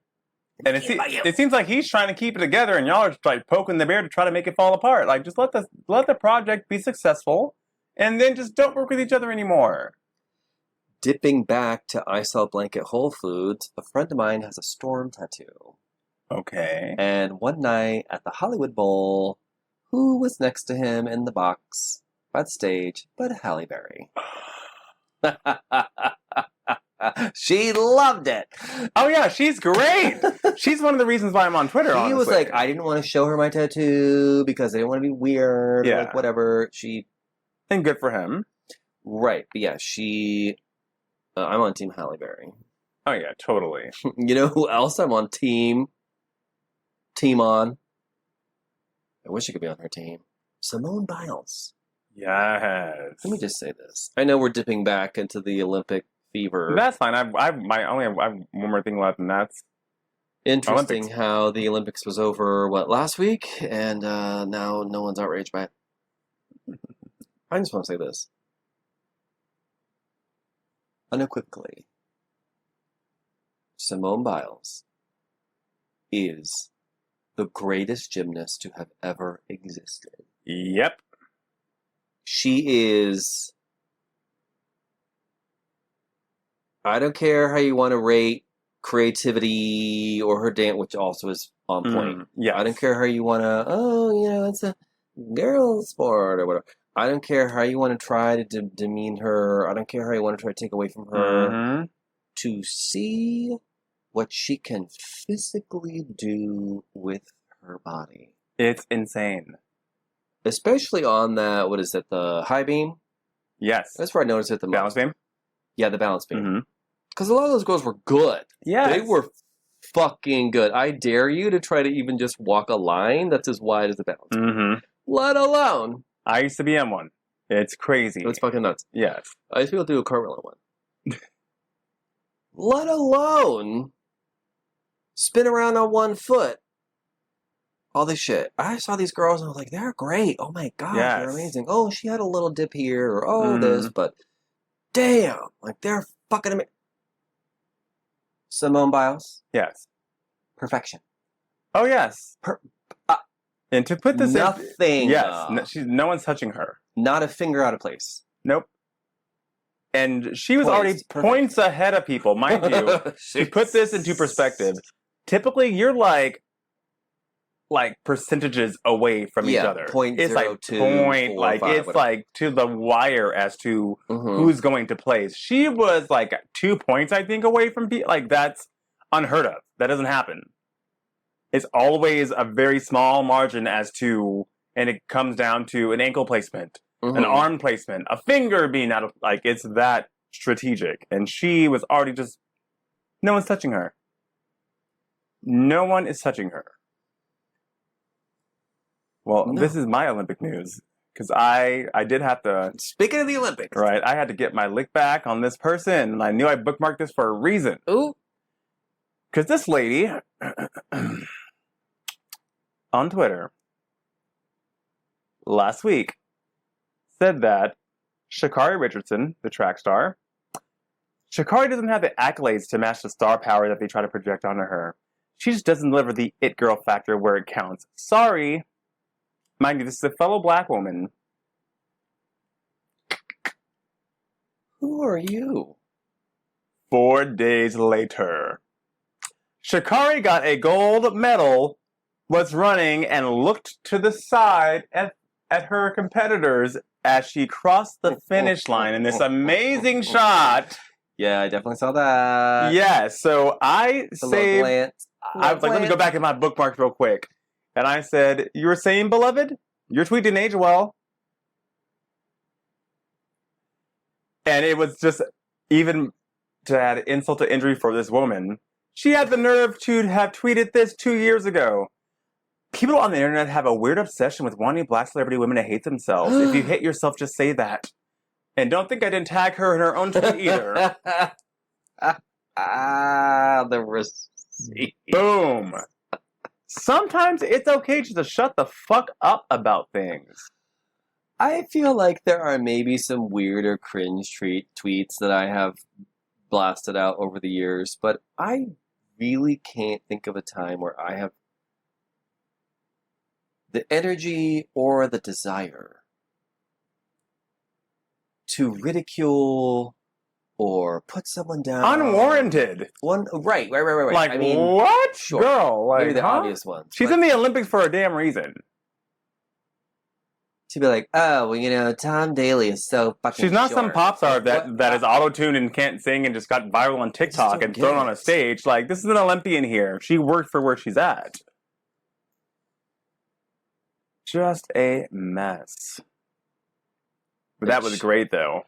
and it seems like he's trying to keep it together, and y'all are like poking the bear to try to make it fall apart. Like, just let the project be successful, and then just don't work with each other anymore. Dipping back to I Sell Blank at Whole Foods, a friend of mine has a Storm tattoo. Okay. And one night at the Hollywood Bowl, who was next to him in the box by the stage but Halle Berry? She loved it. Oh yeah, she's great. She's one of the reasons why I'm on Twitter. He was like, I didn't want to show her my tattoo because I didn't want to be weird. Yeah. Like, whatever. And good for him. Right. But yeah, I'm on Team Halle Berry. Oh yeah, totally. You know who else I'm on team on? I wish I could be on her team. Simone Biles. Yes. Let me just say this. I know we're dipping back into the Olympic fever. That's fine. I have one more thing left, and that's interesting Olympics. How the Olympics was over, last week, and now no one's outraged by it. I just want to say this. Unequivocally, Simone Biles is the greatest gymnast to have ever existed. Yep. She is... I don't care how you want to rate creativity or her dance, which also is on point. Yeah. I don't care how you want to, it's a girl sport or whatever. I don't care how you want to try to demean her. I don't care how you want to try to take away from her. Mm-hmm. To see what she can physically do with her body. It's insane. Especially on that, what is it, the high beam? Yes. That's where I noticed it the most. Balance beam? Yeah, the balance beam. Mm-hmm. Because a lot of those girls were good. Yeah. They were fucking good. I dare you to try to even just walk a line that's as wide as the balance beam. Mm-hmm. Let alone... I used to be on one. It's crazy. It's fucking nuts. Yes. I used to be able to do a cartwheel on one. Let alone spin around on one foot. All this shit. I saw these girls and I was like, they're great. Oh my God, they're amazing. Oh, she had a little dip here, or this, but damn, like they're fucking amazing. Simone Biles? Yes. Perfection. Oh, yes. And to put this nothing. Yes. No one's touching her. Not a finger out of place. Nope. And she was already points ahead of people. Mind you, to put this into perspective, typically you're like like percentages away from each other. It's like 0.02, point, 4, like 5, it's whatever. like to the wire as to Mhm. who's going to place. She was like 2 points, I think, away from like that's unheard of. That doesn't happen. It's always a very small margin as to, and it comes down to an ankle placement, an Mhm. arm placement, a finger being out of, like, it's that strategic. And she was already just, no one's touching her. No one is touching her. Well, No. this is my Olympic news. Because I did have to, Speaking of the Olympics. right, I had to get my lick back on this person. And I knew I bookmarked this for a reason. Ooh. Because this lady on Twitter last week said that Sha'Carri Richardson, the track star, Sha'Carri doesn't have the accolades to match the star power that they try to project onto her. She just doesn't deliver the it girl factor where it counts. Sorry. Mind you, this is a fellow black woman. Who are you? 4 days later, Sha'Carri got a gold medal, was running, and looked to the side at her competitors as she crossed the finish line in this amazing shot. Yeah, I definitely saw that. Yeah, so I The little saved. glance. I was like, let me go back in my bookmarks real quick. And I said, you were saying, beloved? Your tweet didn't age well. And it was just, even to add insult to injury for this woman, she had the nerve to have tweeted this 2 years ago. People on the internet have a weird obsession with wanting black celebrity women to hate themselves. If you hate yourself, just say that. And don't think I didn't tag her in her own tweet either. The receipt. Boom. Sometimes it's okay just to shut the fuck up about things. I feel like there are maybe some weird or cringe tweets that I have blasted out over the years, but I really can't think of a time where I have the energy or the desire to ridicule or put someone down. Unwarranted. Right. Like, I mean, what? sure. Girl, like, maybe the huh? obvious ones. She's but in the Olympics for a damn reason. to be like, oh, well, you know, Tom Daly is so fucking She's not some short. pop star What? that is auto-tuned and can't sing and just got viral on TikTok and thrown on a stage. Like, this is an Olympian here. She worked for where she's at. Just a mess. But that was great, though.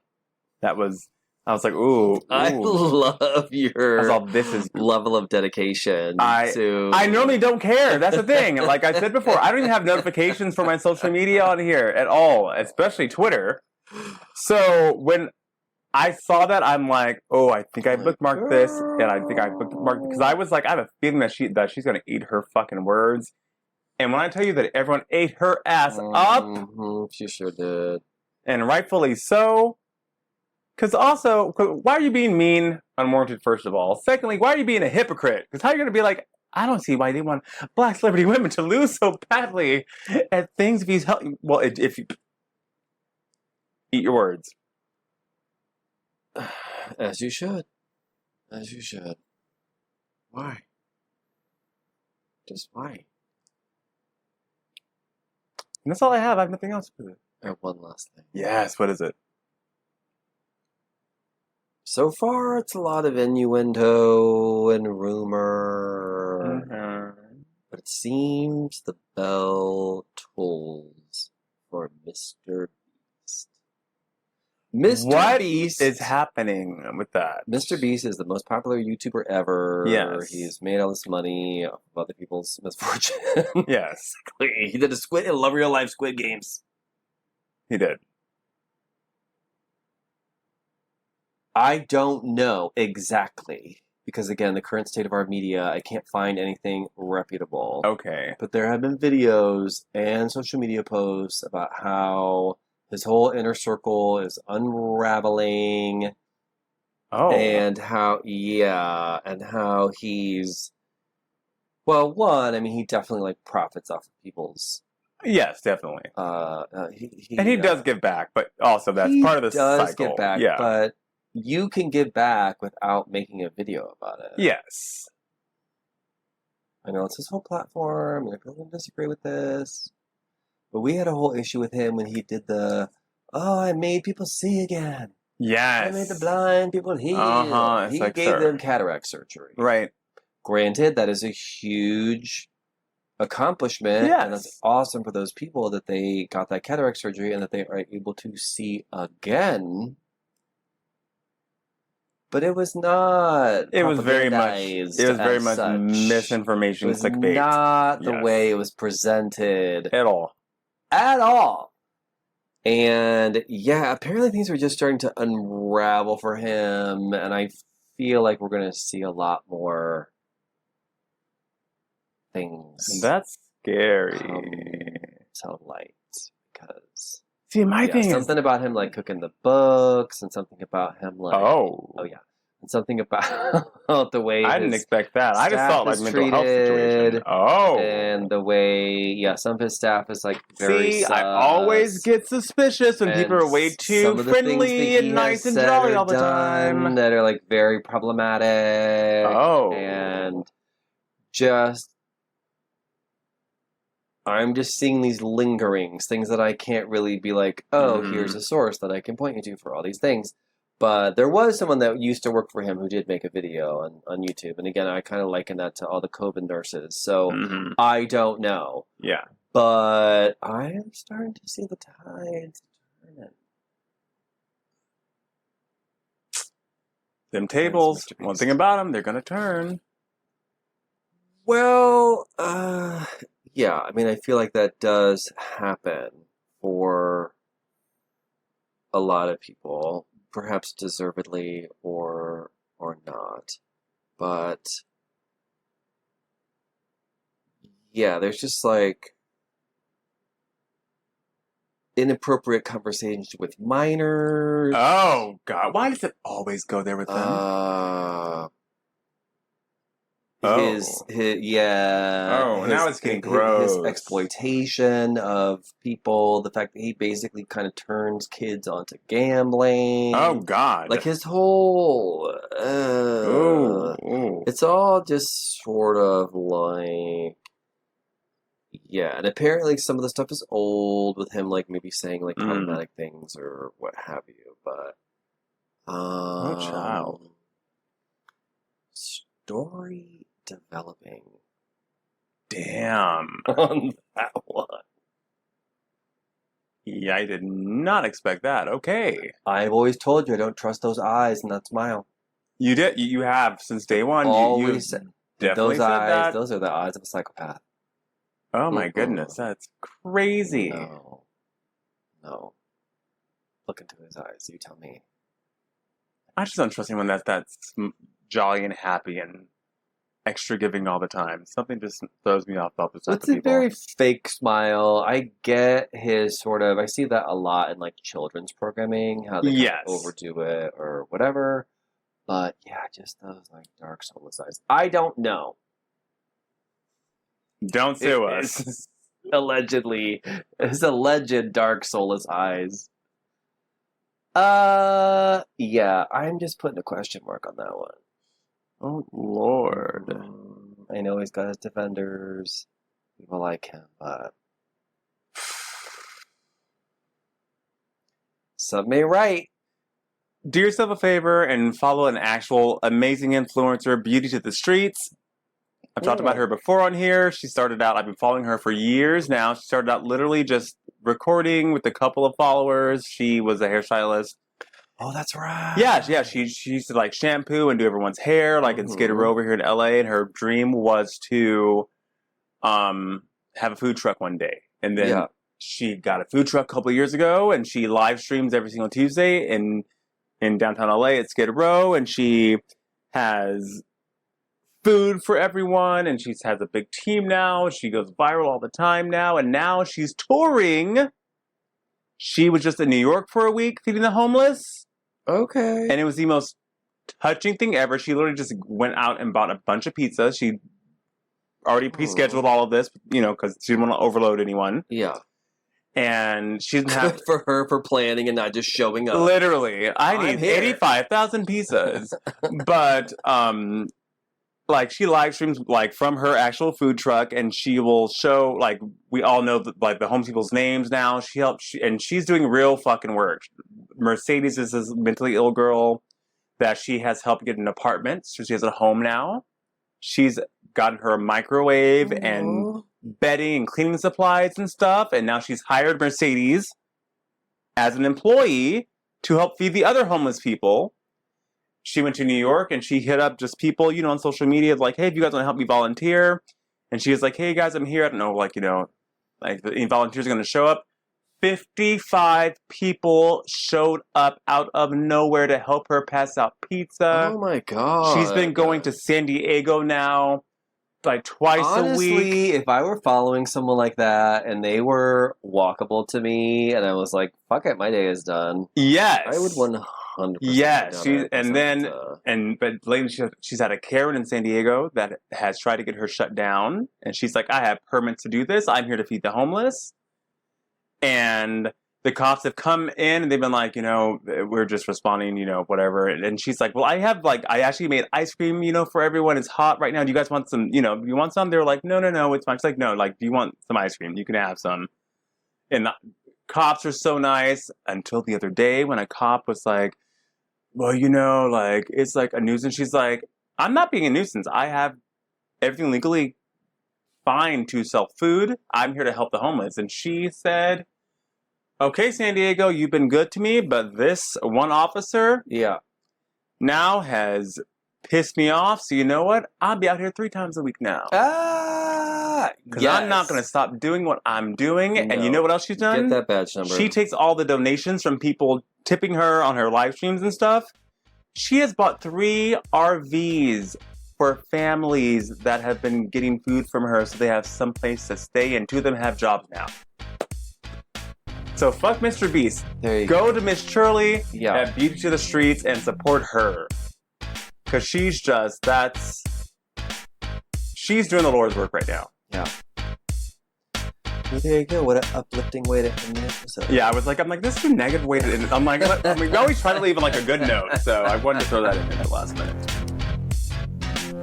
That was, I was like, ooh. I love your this is level of dedication to... I normally don't care. That's the thing. Like I said before, I don't even have notifications for my social media on here at all, especially Twitter. So when I saw that, I'm like, oh, I think I bookmarked this, and I think I bookmarked because I was like, I have a feeling that she's gonna eat her fucking words. And when I tell you that everyone ate her ass up, she sure did, and rightfully so. Because also, why are you being mean, unwarranted, first of all? Secondly, why are you being a hypocrite? Because how are you going to be like, I don't see why they want black celebrity women to lose so badly at things if he's well, if you eat your words. As you should. As you should. Why? Just why? And that's all I have. I have nothing else to it. I have one last thing. Yes, what is it? So far, it's a lot of innuendo and rumor. But it seems the bell tolls for Mr. Beast. What Beast is happening with that? Mr. Beast is the most popular YouTuber ever. Yes. He's made all this money off of other people's misfortune. Yes. He did a love real life Squid Games. He did. I don't know exactly, because again, the current state of our media, I can't find anything reputable. Okay. But there have been videos and social media posts about how his whole inner circle is unraveling. Oh. And how he's, well, one, I mean, he definitely like profits off of people's. Yes, definitely. He does give back, but also that's part of the cycle. He does give back, yeah. But you can give back without making a video about it. Yes. I know it's his whole platform, and if people disagree with this, but we had a whole issue with him when he did I made people see again. I made the Yes. blind people heal. It's He like, gave them sir. cataract surgery. Right. Granted, that is a huge accomplishment, and that's Yes. awesome for those people that they got that cataract surgery and that they are able to see again. But it was not It was very much such. misinformation, It was clickbait. not the Yes. way it was presented At all. at all. And yeah, apparently things are just starting to unravel for him, and I feel like we're going to see a lot more things That's scary. come to light because See, my thing is, something about him like cooking the books, and something about him like oh yeah, and something about the way I didn't his expect that. I just staff thought like is mental health situation. treated, Oh, and the way some of his staff is like very see, I always sus. get suspicious when people And are way too some of the things that friendly he and has nice and said jolly or all the done time. that are like very problematic. Oh, And just I'm just seeing these lingerings, things that I can't really be like, here's a source that I can point you to for all these things. But there was someone that used to work for him who did make a video on YouTube. And again, I kind of liken that to all the COVID nurses. So I don't know. Yeah. But I am starting to see the tides turning. Them tables, one thing about them, they're going to turn. Well, yeah, I mean, I feel like that does happen for a lot of people, perhaps deservedly or not. But yeah, there's just like inappropriate conversations with minors. Oh, God. Why does it always go there with them? His now it's getting gross. His exploitation of people, the fact that he basically kind of turns kids onto gambling. Oh, God. Like his whole it's all just sort of like and apparently some of the stuff is old with him like maybe saying like problematic things or what have you, but oh, child. Story developing. Damn. On that one. Yeah, I did not expect that. Okay. I've always told you I don't trust those eyes and that smile. You did. You have since day one. Always you definitely those said eyes. that. Those are the eyes of a psychopath. Oh my goodness, that's crazy. No. Look into his eyes. You tell me. I just don't trust anyone that's jolly and happy and extra giving all the time. Something just throws me off about this type of It's a people. very fake smile. I get his sort of. I see that a lot in like children's programming, how they kind of overdo it or whatever. But yeah, just those like dark soulless eyes. I don't know. Don't sue us. Allegedly, his alleged dark soulless eyes. Yeah, I'm just putting a question mark on that one. Oh, Lord. I know he's got his defenders. People like him, but some may write. Do yourself a favor and follow an actual amazing influencer, Beauty to the Streets. I've talked about her before on here. She started out, I've been following her for years now. She started out literally just recording with a couple of followers. She was a hairstylist. Oh, that's right. Yeah. She used to like shampoo and do everyone's hair, like in Skid Row over here in LA. And her dream was to have a food truck one day. And then she got a food truck a couple of years ago, and she live streams every single Tuesday in downtown LA at Skid Row. And she has food for everyone, and she has a big team now. She goes viral all the time now, and now she's touring. She was just in New York for a week feeding the homeless. Okay. And it was the most touching thing ever. She literally just went out and bought a bunch of pizzas. She already pre-scheduled all of this, because she didn't want to overload anyone. Yeah. And she doesn't have... Good for her for planning and not just showing up. Literally. I need 85,000 pizzas. But, like she live streams like from her actual food truck, and she will show like we all know like the homeless people's names now. And she's doing real fucking work. Mercedes is this mentally ill girl that she has helped get an apartment, so she has a home now. She's gotten her a microwave and bedding and cleaning supplies and stuff, and now she's hired Mercedes as an employee to help feed the other homeless people. She went to New York and she hit up just people, you know, on social media, like, hey, if you guys want to help me volunteer. And she was like, hey, guys, I'm here. I don't know, like, you know, like, any volunteers are going to show up. 55 people showed up out of nowhere to help her pass out pizza. Oh, my God. She's been going to San Diego now, like, twice a week. Honestly, if I were following someone like that and they were walkable to me and I was like, fuck it, my day is done. Yes. I would 100%. Yes, but lately she's had a Karen in San Diego that has tried to get her shut down, and she's like, I have permits to do this. I'm here to feed the homeless, and the cops have come in and they've been like, you know, we're just responding, you know, whatever. And she's like, well, I actually made ice cream, you know, for everyone. It's hot right now. Do you guys want some? You know, do you want some? They're like, no, it's fine. She's like, no, like, do you want some ice cream? You can have some. And the cops are so nice until the other day when a cop was like, well, you know, like, it's like a nuisance. She's like, I'm not being a nuisance. I have everything legally fine to sell food. I'm here to help the homeless. And she said, okay, San Diego, you've been good to me, but this one officer now has pissed me off. So you know what? I'll be out here 3 times a week now. Because I'm not going to stop doing what I'm doing. No. And you know what else she's done? Get that badge number. She takes all the donations from people tipping her on her live streams and stuff. She has bought 3 RVs for families that have been getting food from her so they have some place to stay, and 2 of them have jobs now. So fuck Mr. Beast. There you go to Miss Shirley at Beauty to the Streets and support her. Because she's doing the Lord's work right now. Yeah. Well, there you go. What an uplifting way to end the episode. Yeah, I'm like, this is a negative way to end it. I'm like, we always try to leave on like a good note, so I wanted to throw that in at the last minute.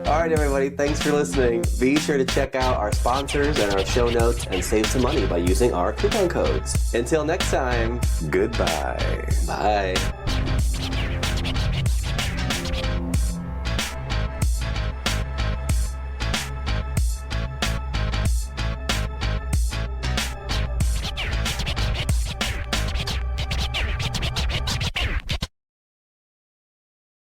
All right, everybody, thanks for listening. Be sure to check out our sponsors and our show notes and save some money by using our coupon codes. Until next time, goodbye. Bye.